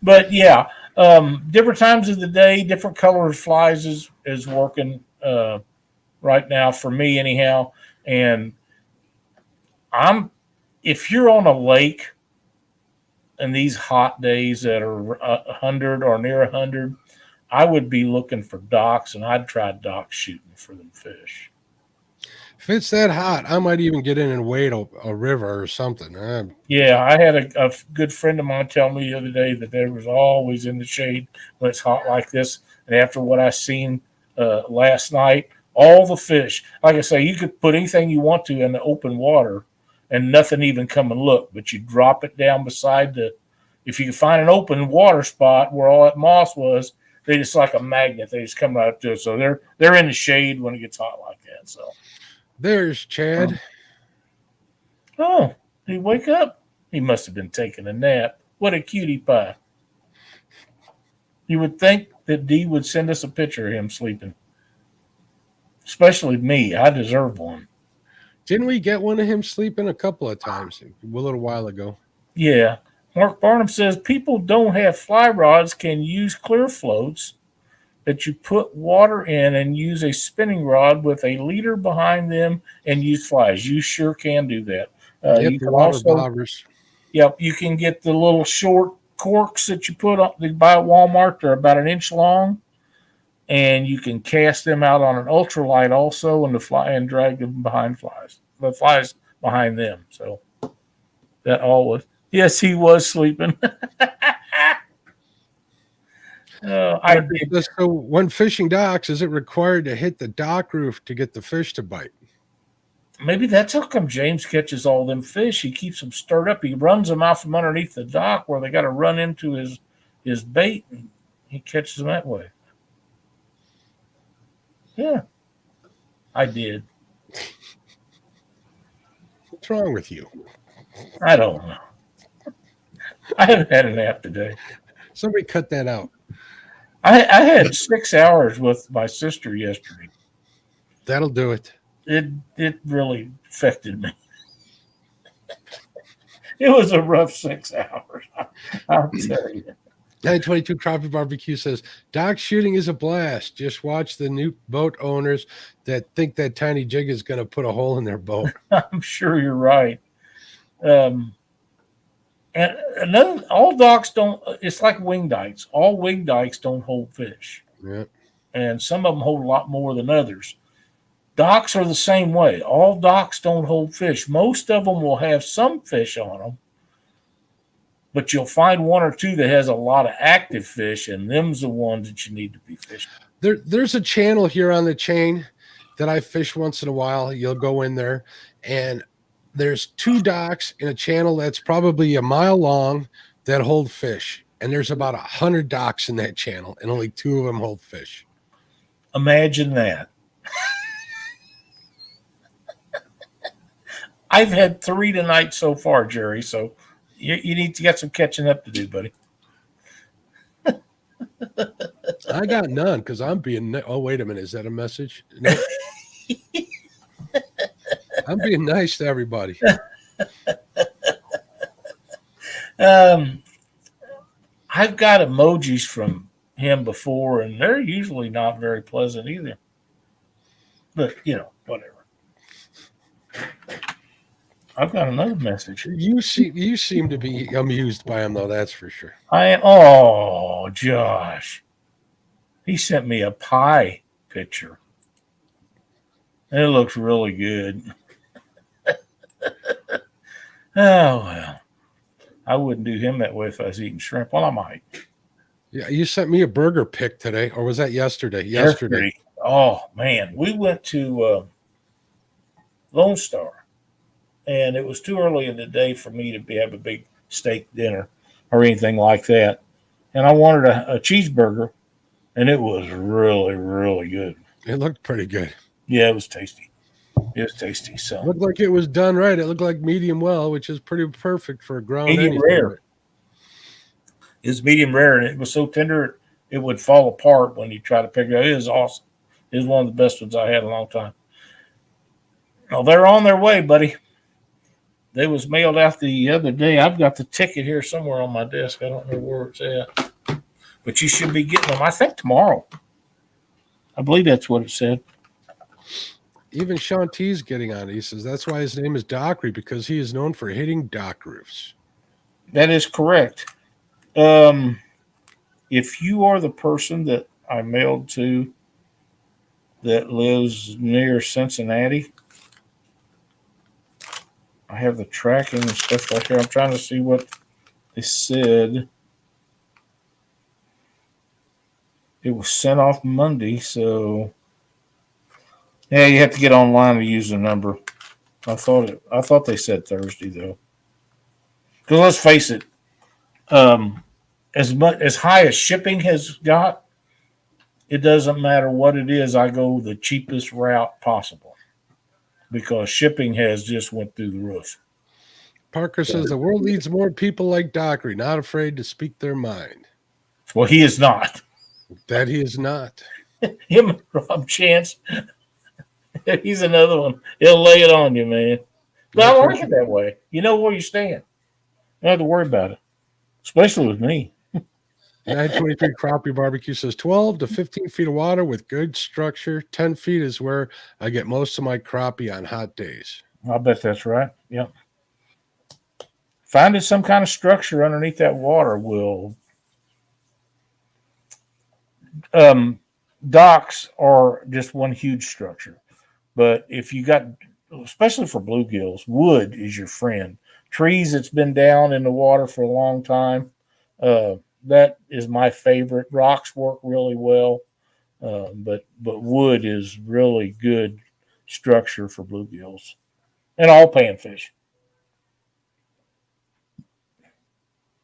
But yeah, different times of the day, different colors of flies is working right now for me anyhow. And if you're on a lake and these hot days that are 100 or near 100, I would be looking for docks, and I'd try dock shooting for them fish. If it's that hot, I might even get in and wade a river or something. Yeah, I had a good friend of mine tell me the other day that there was always in the shade when it's hot like this. And after what I seen last night, all the fish, like I say, you could put anything you want to in the open water and nothing even come and look. But you drop it down beside if you can find an open water spot where all that moss was, they just like a magnet. They just come right up to it. So they're in the shade when it gets hot like that. So. There's Chad. Oh, did he wake up? He must have been taking a nap. What a cutie pie. You would think that Dee would send us a picture of him sleeping. Especially me. I deserve one. Didn't we get one of him sleeping a couple of times a little while ago? Yeah. Mark Barnum says people don't have fly rods can use clear floats that you put water in and use a spinning rod with a leader behind them and use flies. You sure can do that. Yep, You the can water also, bobbers. yep, you can get the little short corks that you put on, you buy at Walmart. They're about an inch long, and you can cast them out on an ultralight also, and the fly and drag them behind flies. The flies behind them. So that always. Yes, he was sleeping. I did. So when fishing docks, is it required to hit the dock roof to get the fish to bite? Maybe that's how come James catches all them fish. He keeps them stirred up. He runs them out from underneath the dock where they got to run into his bait, and he catches them that way. Yeah, I did. What's wrong with you? I don't know. I haven't had a nap today. Somebody cut that out. I had 6 hours with my sister yesterday. That'll do it. It really affected me. It was a rough 6 hours. I'll tell you. 922 Crappie Barbecue says, dock shooting is a blast. Just watch the new boat owners that think that tiny jig is going to put a hole in their boat. I'm sure you're right. And another, all docks don't, it's like wing dikes. All wing dikes don't hold fish. Yeah. And some of them hold a lot more than others. Docks are the same way. All docks don't hold fish. Most of them will have some fish on them, but you'll find one or two that has a lot of active fish, and them's the ones that you need to be fishing. There's a channel here on the chain that I fish once in a while. You'll go in there, and there's 2 docks in a channel that's probably a mile long that hold fish. And there's about 100 docks in that channel, and only 2 of them hold fish. Imagine that. I've had 3 tonight so far, Jerry, so you need to get some catching up to do, buddy. I got none because I'm being. Oh, wait a minute. Is that a message? No. I'm being nice to everybody. I've got emojis from him before, and they're usually not very pleasant either. But, whatever. I've got another message. You seem to be amused by him, though. That's for sure. Oh, Josh. He sent me a pie picture. It looks really good. Oh, well. I wouldn't do him that way if I was eating shrimp. Well, I might. Yeah, you sent me a burger pic today, or was that yesterday? Yesterday. Oh, man. We went to Lone Star, and it was too early in the day for me to have a big steak dinner or anything like that. And I wanted a cheeseburger, and it was really, really good. It looked pretty good. Yeah, it was tasty. It was tasty. So it looked like it was done right. It looked like medium well, which is pretty perfect for a ground. Medium rare. It's medium rare, and it was so tender it would fall apart when you try to pick it up. It is awesome. It was one of the best ones I had in a long time. Well, they're on their way, buddy. They was mailed out the other day. I've got the ticket here somewhere on my desk. I don't know where it's at. But you should be getting them, I think, tomorrow. I believe that's what it said. Even Sean T's getting on it. He says that's why his name is Dockery, because he is known for hitting dock roofs. That is correct. If you are the person that I mailed to that lives near Cincinnati, I have the tracking and stuff right here. I'm trying to see what they said. It was sent off Monday, so yeah, you have to get online to use the number. I thought they said Thursday though. Because let's face it, as high as shipping has got, it doesn't matter what it is. I go the cheapest route possible because shipping has just went through the roof. Parker says the world needs more people like Dockery, not afraid to speak their mind. Well, he is not. That he is not. Him and Rob Chance, He's another one. He'll lay it on you, man. But I That's like right. it that way. You know where you stand. You don't have to worry about it, especially with me. 923 Crappie Barbecue says 12 to 15 feet of water with good structure. 10 feet is where I get most of my crappie on hot days. I bet that's right. Yep. Finding some kind of structure underneath that water will. Um, Docks are just one huge structure. But if you got, especially for bluegills, wood is your friend. Trees that's been down in the water for a long time, uh, that is my favorite. Rocks work really well, but wood is really good structure for bluegills and all panfish.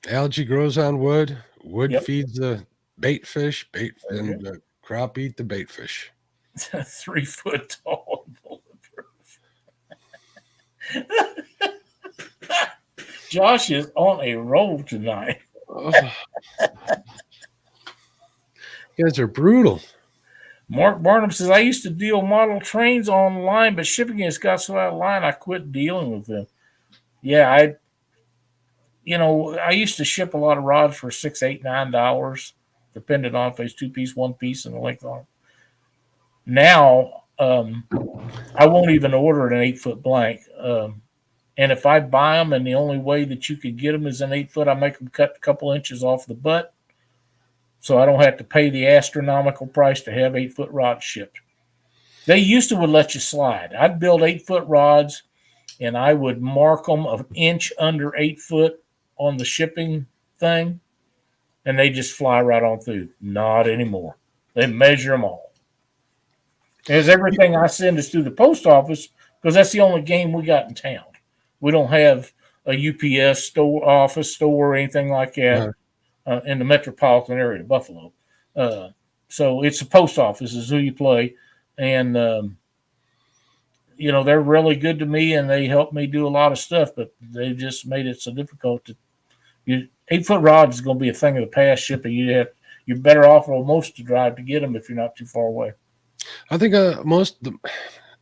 Algae grows on wood. Wood Yep, feeds the bait fish. Bait there and you the crappie eat the bait fish. go. 3 foot tall. Josh is on a roll tonight. Oh, you guys are brutal. Mark Barnum says, I used to deal model trains online, but shipping has got so out of line, I quit dealing with them. Yeah, I used to ship a lot of rods for $6, $8, $9, depending on if it's 2 piece, 1 piece, and the length on it. Now, I won't even order an 8 foot blank. And if I buy them and the only way that you could get them is an 8 foot, I make them cut a couple inches off the butt so I don't have to pay the astronomical price to have 8 foot rods shipped. They used to would let you slide. I'd build 8 foot rods and I would mark them an inch under 8 foot on the shipping thing, and they just fly right on through. Not anymore. They measure them all. As everything I send is through the post office because that's the only game we got in town. We don't have a UPS store, office store, or anything like that in the metropolitan area of Buffalo. Uh, so it's the post office is who you play, and they're really good to me and they help me do a lot of stuff, but they just made it so difficult to you 8 foot rods is going to be a thing of the past shipping. You're better off almost to drive to get them if you're not too far away. I think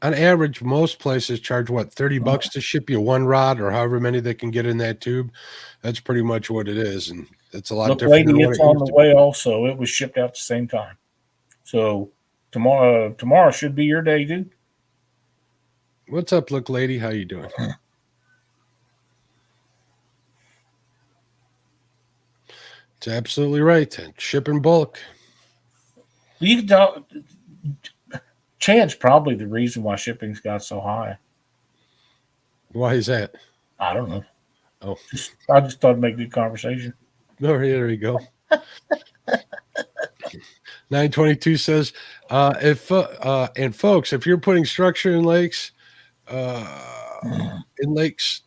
on average, most places charge what, $30 to ship you one rod or however many they can get in that tube. That's pretty much what it is, and it's a lot Look, different than lady, what it's it on used the to be. way also. It was shipped out at the same time. So tomorrow should be your day, dude. What's up, look lady? How you doing? It's absolutely right. Ship in bulk. You can tell Chad's probably the reason why shipping's got so high. Why is that? I don't know. Oh, I just thought it'd make good conversation. no, there you go. 922 says, and folks, if you're putting structure in lakes,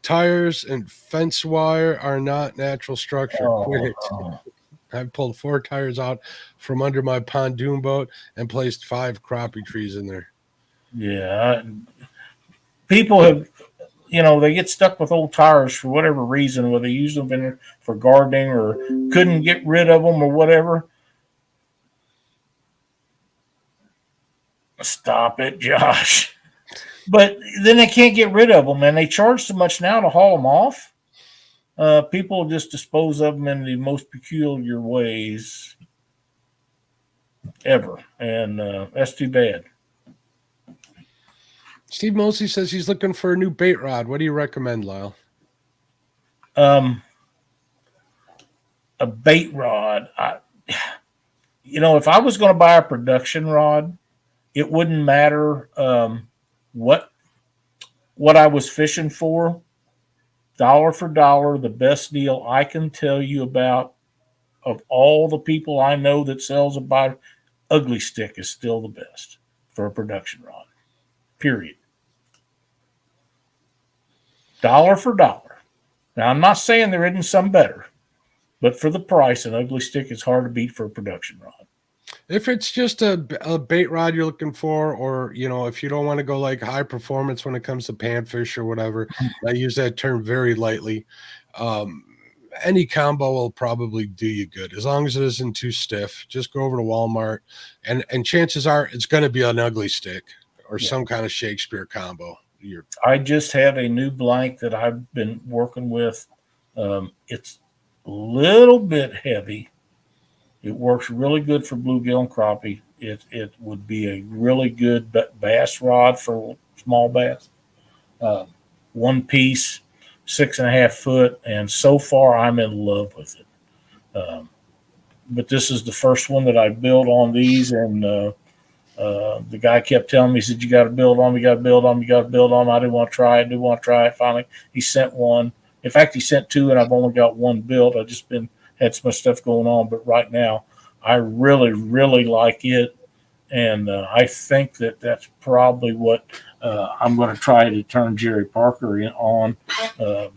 tires and fence wire are not natural structure. Quit it. Oh, I've pulled 4 tires out from under my pontoon boat and placed 5 crappie trees in there. yeah. People have, they get stuck with old tires for whatever reason, whether they use them for gardening or couldn't get rid of them or whatever. Stop it, Josh. But then they can't get rid of them, and they charge so much now to haul them off. People just dispose of them in the most peculiar ways ever, and that's too bad. Steve Mosley says he's looking for a new bait rod. What do you recommend, Lyle? A bait rod. If I was going to buy a production rod, it wouldn't matter what I was fishing for. Dollar for dollar, the best deal I can tell you about of all the people I know that sells a buy ugly stick is still the best for a production rod. Period. Dollar for dollar. Now I'm not saying there isn't some better, but for the price, an ugly stick is hard to beat for a production rod. If it's just a bait rod you're looking for, or if you don't want to go like high performance when it comes to panfish or whatever, I use that term very lightly. Any combo will probably do you good as long as it isn't too stiff. Just go over to Walmart, and chances are it's going to be an ugly stick, or some kind of Shakespeare combo. I just have a new blank that I've been working with. It's a little bit heavy. It works really good for bluegill and crappie. It would be a really good bass rod for small bass. One piece, 6.5 foot, and so far I'm in love with it. But this is the first one that I built on these, and the guy kept telling me, he said, "You got to build on, you got to build on, you got to build on." I didn't want to try it, didn't want to try it. Finally, he sent one. In fact, he sent two, and I've only got one built. I've just had so much stuff going on, but right now I really, really like it, and I think that's probably what I'm going to try to turn Jerry Parker on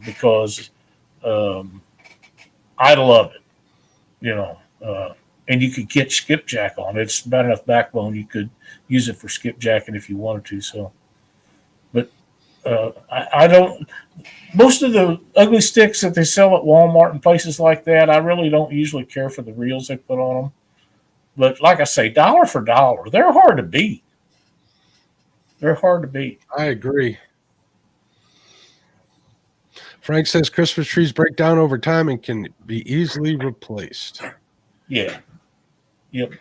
because I love it, you know. And you could get skipjack on it. It's about enough backbone you could use it for skipjacking if you wanted to. So, but I don't. Most of the ugly sticks that they sell at Walmart and places like that, I really don't usually care for the reels they put on them. But like I say, dollar for dollar, they're hard to beat. They're hard to beat. I agree. Frank says Christmas trees break down over time and can be easily replaced. Yeah. Yep.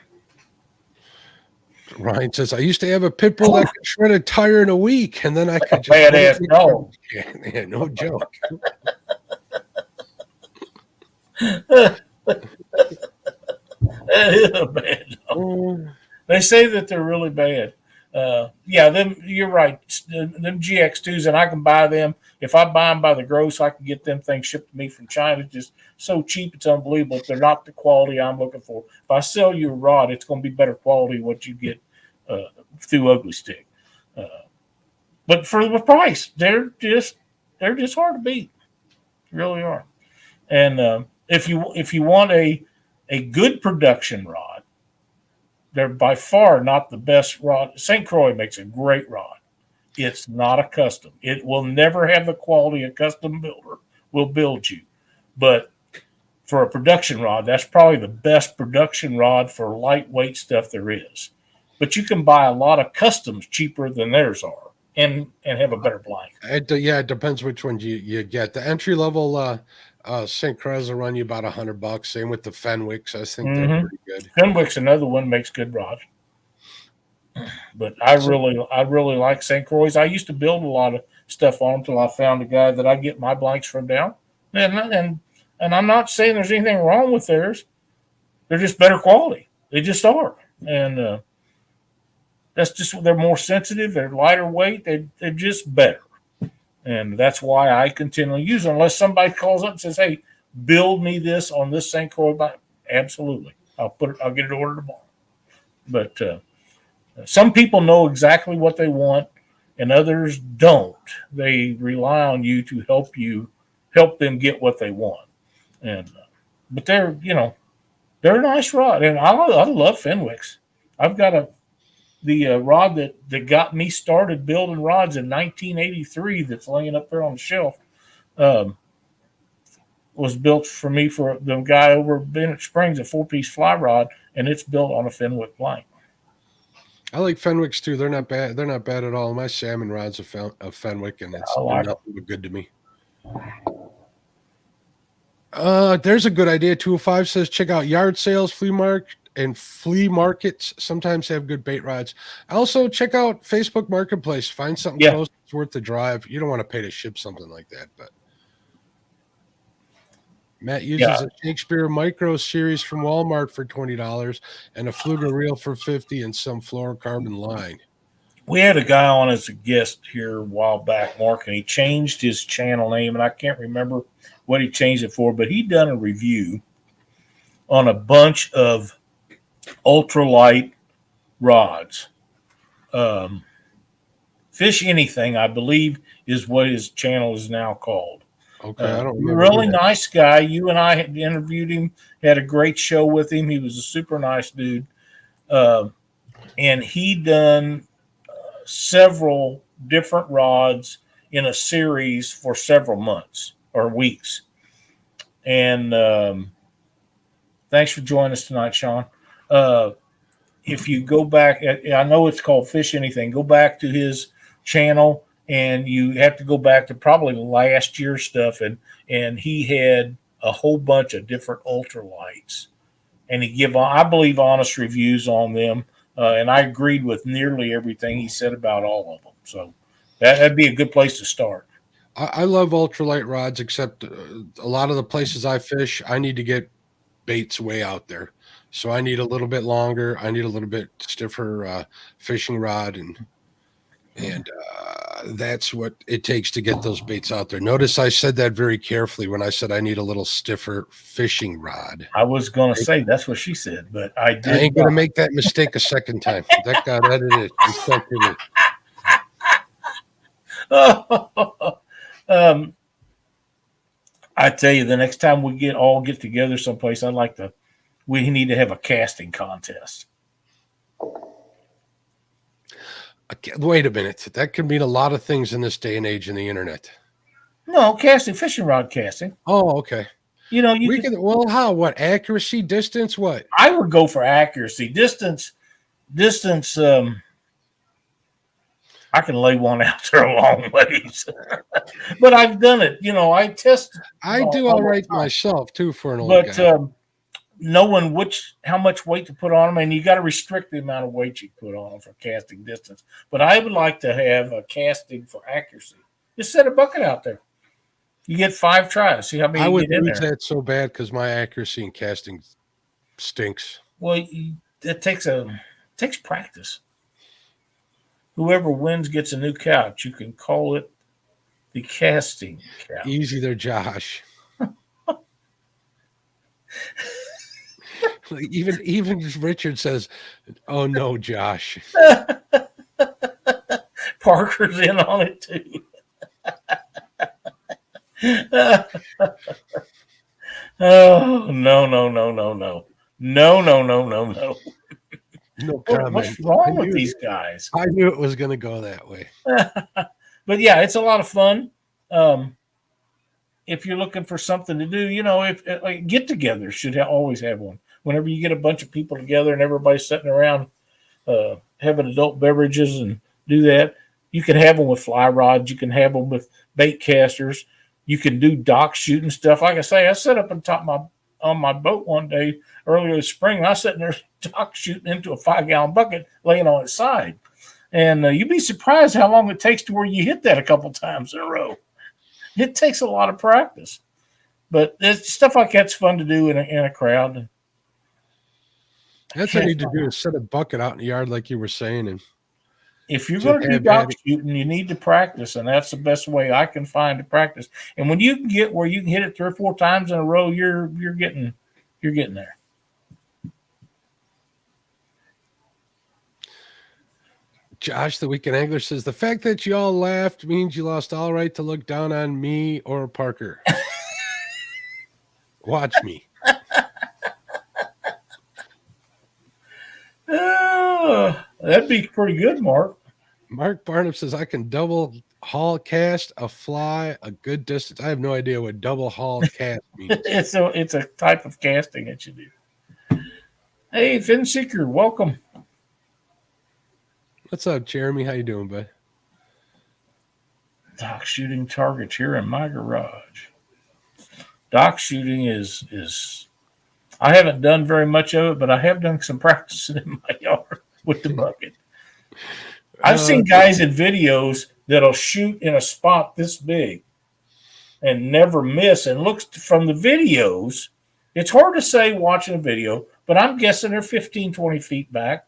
Ryan says, I used to have a pit bull that could shred a tire in a week, and then I could just badass dog. Yeah, no joke. That is a bad dog. They say that they're really bad. Yeah, them. You're right. Them GX2s, and I can buy them. If I buy them by the gross, I can get them things shipped to me from China. It's just so cheap, it's unbelievable. They're not the quality I'm looking for. If I sell you a rod, it's going to be better quality than what you get through Ugly Stick. But for the price, they're just hard to beat. Really are. And if you want a good production rod, they're by far not the best rod. St. Croix makes a great rod. It's not a custom. It will never have the quality a custom builder will build you. But for a production rod, that's probably the best production rod for lightweight stuff there is. But you can buy a lot of customs cheaper than theirs are and have a better blank. It depends which ones you get. The entry level St. Croix will run you about $100. Same with the Fenwicks. I think they're pretty good. Fenwick's another one, makes good rods. But I really like St. Croix. I used to build a lot of stuff on them until I found a guy that I get my blanks from down. And I'm not saying there's anything wrong with theirs. They're just better quality. They just are. And that's just, they're more sensitive. They're lighter weight. They're just better. And that's why I continually use them. Unless somebody calls up and says, "Hey, build me this on this St. Croix blank." Absolutely. I'll get it ordered tomorrow. But some people know exactly what they want and others don't. They rely on you to help them get what they want. And but they're a nice rod, and I love Fenwicks. I've got the rod that got me started building rods in 1983 that's laying up there on the shelf. Was built for me for the guy over Bennett Springs, a 4-piece fly rod, and it's built on a Fenwick blank. I like Fenwicks too. They're not bad. They're not bad at all. My salmon rod's a Fenwick, and it's nothing but good to me. There's a good idea. 205 says check out yard sales, flea markets sometimes have good bait rods. Also check out Facebook Marketplace. Find something close that's worth the drive. You don't want to pay to ship something like that, but Matt uses a Shakespeare Micro series from Walmart for $20 and a Fluger reel for $50 and some fluorocarbon line. We had a guy on as a guest here a while back, Mark, and he changed his channel name, and I can't remember what he changed it for, but he'd done a review on a bunch of ultralight rods. Fish Anything, I believe, is what his channel is now called. Okay, I don't remember. Really nice guy. You and I had interviewed him, had a great show with him. He was a super nice dude. And he done several different rods in a series for several months or weeks. And thanks for joining us tonight, Sean. if you go back, I know it's called Fish Anything. Go back to his channel, and you have to go back to probably last year's stuff, and he had a whole bunch of different ultralights, and he give, I believe, honest reviews on them, and I agreed with nearly everything he said about all of them. So that'd be a good place to start. I love ultralight rods, except a lot of the places I fish, I need to get baits way out there. So I need a little bit longer. I need a little bit stiffer fishing rod, and that's what it takes to get those baits out there. Notice I said that very carefully when I said I need a little stiffer fishing rod. I was going to say that's what she said, but I did. I ain't going to make that mistake a second time. That got edited and sent to me. I tell you, the next time we all get together someplace, we need to have a casting contest. Wait a minute. That could mean a lot of things in this day and age in the internet. No, casting, fishing rod casting. Oh, okay. You know, well, how? What? Accuracy, distance, what? I would go for accuracy. Distance, I can lay one out there a long ways. But I've done it. You know, I test. I do all right myself, too, for an old guy. But knowing how much weight to put on them, and you got to restrict the amount of weight you put on them for casting distance. But I would like to have a casting for accuracy. Just set a bucket out there. You get 5 tries. See how many you get in there. I would lose that so bad because my accuracy in casting stinks. Well, it takes practice. Whoever wins gets a new couch. You can call it the casting couch. Easy there, Josh. even Richard says, "Oh no, Josh." Parker's in on it too. Oh no. No comment. What's wrong with these guys? I knew it was going to go that way. But yeah, it's a lot of fun. If you're looking for something to do, you know, if like get-togethers should always have one. Whenever you get a bunch of people together and everybody's sitting around having adult beverages and do that, you can have them with fly rods. You can have them with bait casters. You can do dock shooting stuff. Like I say, I set up on my boat one day earlier this spring. And I was sitting there dock shooting into a 5-gallon bucket laying on its side. And you'd be surprised how long it takes to where you hit that a couple times in a row. It takes a lot of practice. But stuff like that's fun to do in a crowd. That's what I need to do is set a bucket out in the yard like you were saying. And if you're going to do dock shooting, you need to practice, and that's the best way I can find to practice. And when you can get where you can hit it 3 or 4 times in a row, you're getting there. Josh, the Weekend Angler, says the fact that you all laughed means you lost all right to look down on me or Parker. Watch me. That'd be pretty good, Mark. Mark Barnum says I can double haul cast a fly a good distance. I have no idea what double haul cast means. It's a type of casting that you do. Hey, Fin Seeker, welcome. What's up, Jeremy? How you doing, bud? Dock shooting targets here in my garage. Dock shooting is I haven't done very much of it, but I have done some practicing in my yard with the bucket. I've seen guys in videos that'll shoot in a spot this big and never miss. And looks from the videos, it's hard to say watching a video, but I'm guessing they're 15, 20 feet back.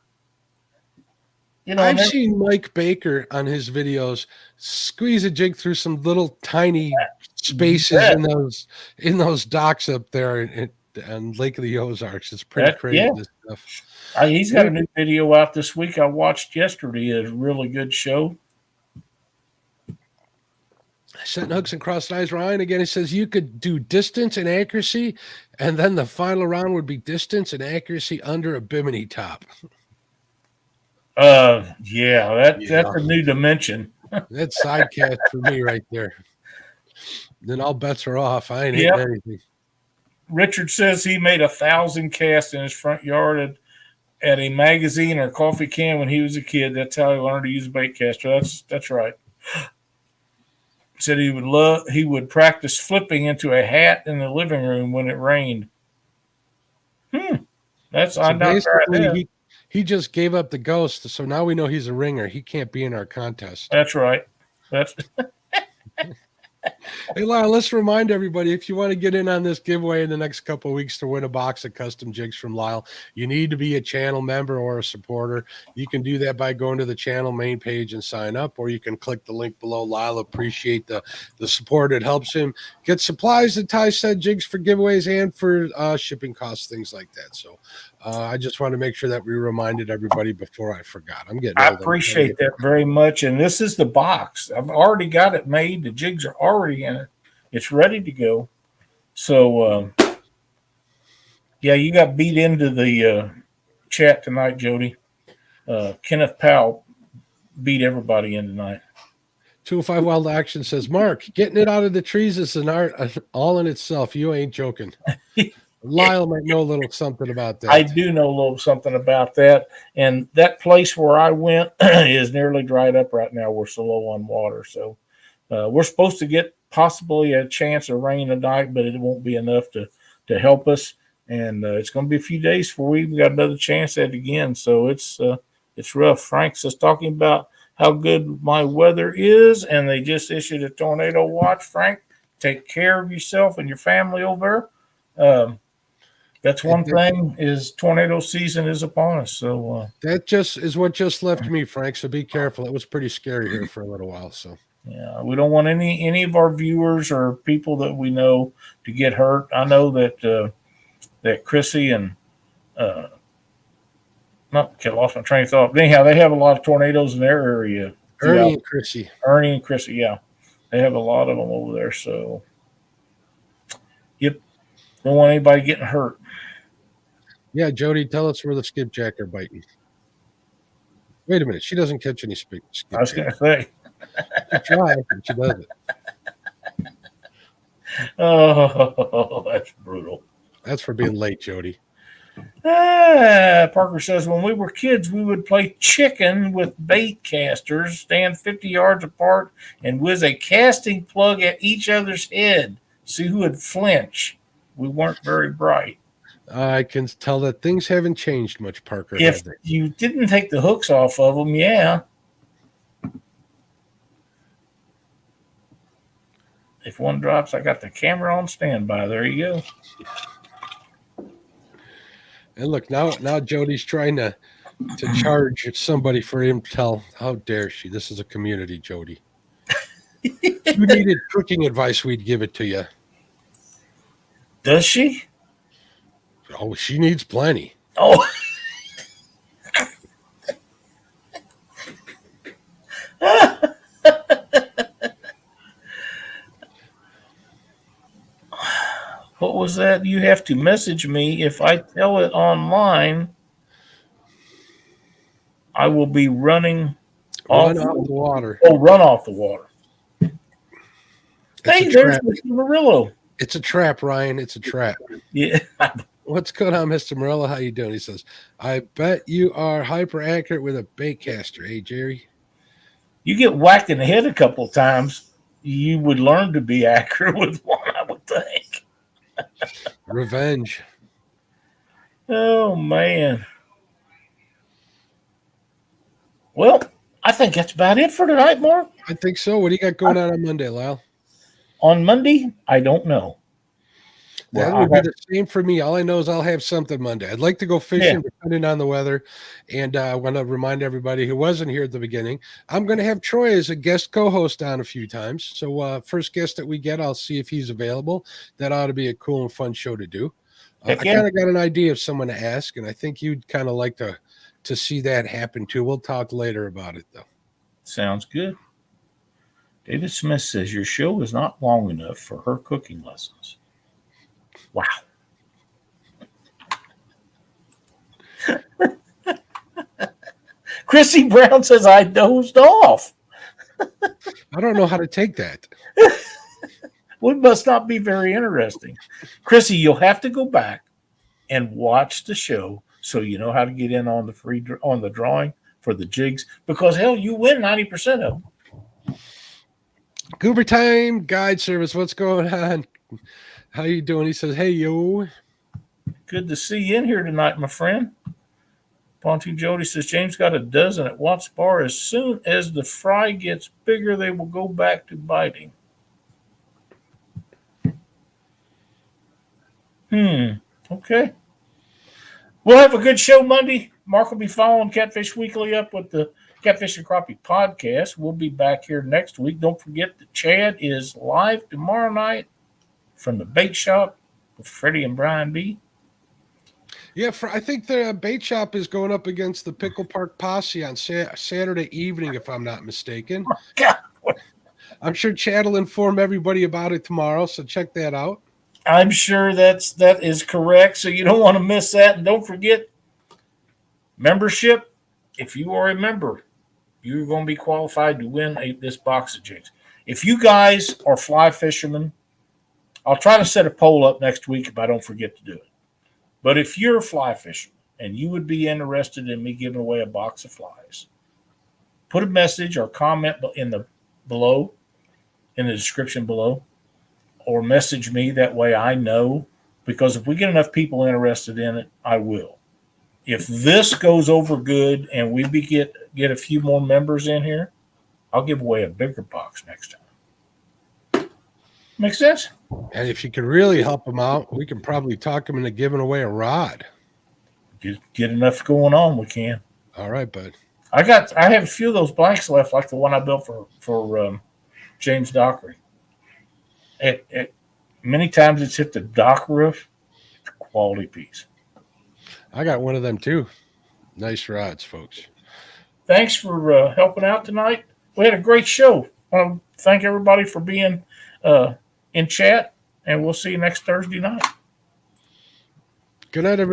You know, I've seen Mike Baker on his videos squeeze a jig through some little tiny spaces in those docks up there on Lake of the Ozarks. It's pretty crazy. Yeah. This stuff. He's got a new video out this week. I watched yesterday. A really good show. Setting hooks and crossed eyes. Ryan again. He says you could do distance and accuracy, and then the final round would be distance and accuracy under a bimini top. That's a new dimension. That's side cast for me right there. Then all bets are off. I ain't hitting anything. Richard says he made 1,000 casts in his front yard at a magazine or coffee can when he was a kid. That's how he learned to use a bait caster. That's right. Said he would practice flipping into a hat in the living room when it rained. That's So I'm not basically, he just gave up the ghost. So now we know he's a ringer. He can't be in our contest. That's right. That's Hey, Lyle, let's remind everybody, if you want to get in on this giveaway in the next couple of weeks to win a box of custom jigs from Lyle, you need to be a channel member or a supporter. You can do that by going to the channel main page and sign up, or you can click the link below. Lyle appreciate the support. It helps him get supplies that Ty said, jigs for giveaways and for shipping costs, things like that. So I just want to make sure that we reminded everybody before I forgot. I appreciate that very much. And this is the box. I've already got it made. The jigs are already in it. It's ready to go. So, yeah, you got beat into the chat tonight, Jody. Kenneth Powell beat everybody in tonight. 205 Wild Action says, Mark, getting it out of the trees is an art all in itself. You ain't joking. Lyle might know a little something about that. I do know a little something about that. And that place where I went is nearly dried up right now. We're so low on water. So we're supposed to get possibly a chance of rain tonight, but it won't be enough to help us. And it's going to be a few days before we even got another chance at it again. So it's rough. Frank's just talking about how good my weather is, and they just issued a tornado watch. Frank, take care of yourself and your family over there. That's one thing, is tornado season is upon us. So that just is what just left me, Frank. So be careful. It was pretty scary here for a little while. So yeah, we don't want any of our viewers or people that we know to get hurt. I know that that Chrissy and lost my train of thought. But anyhow, they have a lot of tornadoes in their area. Ernie and Chrissy, yeah, they have a lot of them over there. So yep, don't want anybody getting hurt. Yeah, Jody, tell us where the skipjack are biting. Wait a minute. She doesn't catch any skipjack. I was going to say. She tries, but she doesn't. Oh, that's brutal. That's for being late, Jody. Parker says, when we were kids, we would play chicken with bait casters, stand 50 yards apart, and whiz a casting plug at each other's head. See who would flinch. We weren't very bright. I can tell that things haven't changed much, Parker. If you didn't take the hooks off of them, yeah. If one drops, I got the camera on standby. There you go. And look, now Jody's trying to charge somebody for him to tell. How dare she? This is a community, Jody. If you needed cooking advice, we'd give it to you. Does she? Oh, she needs plenty. Oh. What was that? You have to message me. If I tell it online, I will be running off the water. Oh, run off the water. Hey, there's Mr. Murillo. It's a trap, Ryan. It's a trap. Yeah. What's going on, Mr. Murillo? How you doing? He says, I bet you are hyper accurate with a bait caster. Hey, Jerry. You get whacked in the head a couple of times, you would learn to be accurate with one, I would think. Revenge. Oh, man. Well, I think that's about it for tonight, Mark. I think so. What do you got going on Monday, Lyle? On Monday, I don't know. That would be the same for me. All I know is I'll have something Monday. I'd like to go fishing, depending on the weather. And I want to remind everybody who wasn't here at the beginning, I'm going to have Troy as a guest co-host on a few times. So first guest that we get, I'll see if he's available. That ought to be a cool and fun show to do. I kind of got an idea of someone to ask, and I think you'd kind of like to see that happen too. We'll talk later about it, though. Sounds good. David Smith says your show is not long enough for her cooking lessons. Wow. Chrissy Brown says I dozed off. I don't know how to take that. Well, it must not be very interesting. Chrissy, you'll have to go back and watch the show so you know how to get in on the on the drawing for the jigs, because hell, you win 90% of them. Goober Time Guide Service, what's going on? How you doing? He says, hey, yo. Good to see you in here tonight, my friend. Pontoon Jody says, James got a dozen at Watts Bar. As soon as the fry gets bigger, they will go back to biting. Okay. We'll have a good show Monday. Mark will be following Catfish Weekly up with the Catfish and Crappie podcast. We'll be back here next week. Don't forget that Chad is live tomorrow night from the bait shop with Freddie and Brian B. Yeah, I think the bait shop is going up against the Pickle Park Posse on Saturday evening, if I'm not mistaken. Oh, God. I'm sure Chad will inform everybody about it tomorrow, so check that out. I'm sure that is correct, so you don't want to miss that. And don't forget, membership. If you are a member, you're going to be qualified to win this box of jigs. If you guys are fly fishermen, I'll try to set a poll up next week if I don't forget to do it. But if you're a fly fisherman and you would be interested in me giving away a box of flies, put a message or comment in the description below, or message me. That way I know, because if we get enough people interested in it, I will. If this goes over good and we get a few more members in here, I'll give away a bigger box next time. Make sense? And if you could really help them out, we can probably talk them into giving away a rod. Get enough going on, we can. All right, bud. I have a few of those blanks left, like the one I built for James Dockery. Many times it's hit the dock roof. It's a quality piece. I got one of them too. Nice rods, folks. Thanks for helping out tonight. We had a great show. I want to thank everybody for being in chat, and we'll see you next Thursday night. Good night, everybody.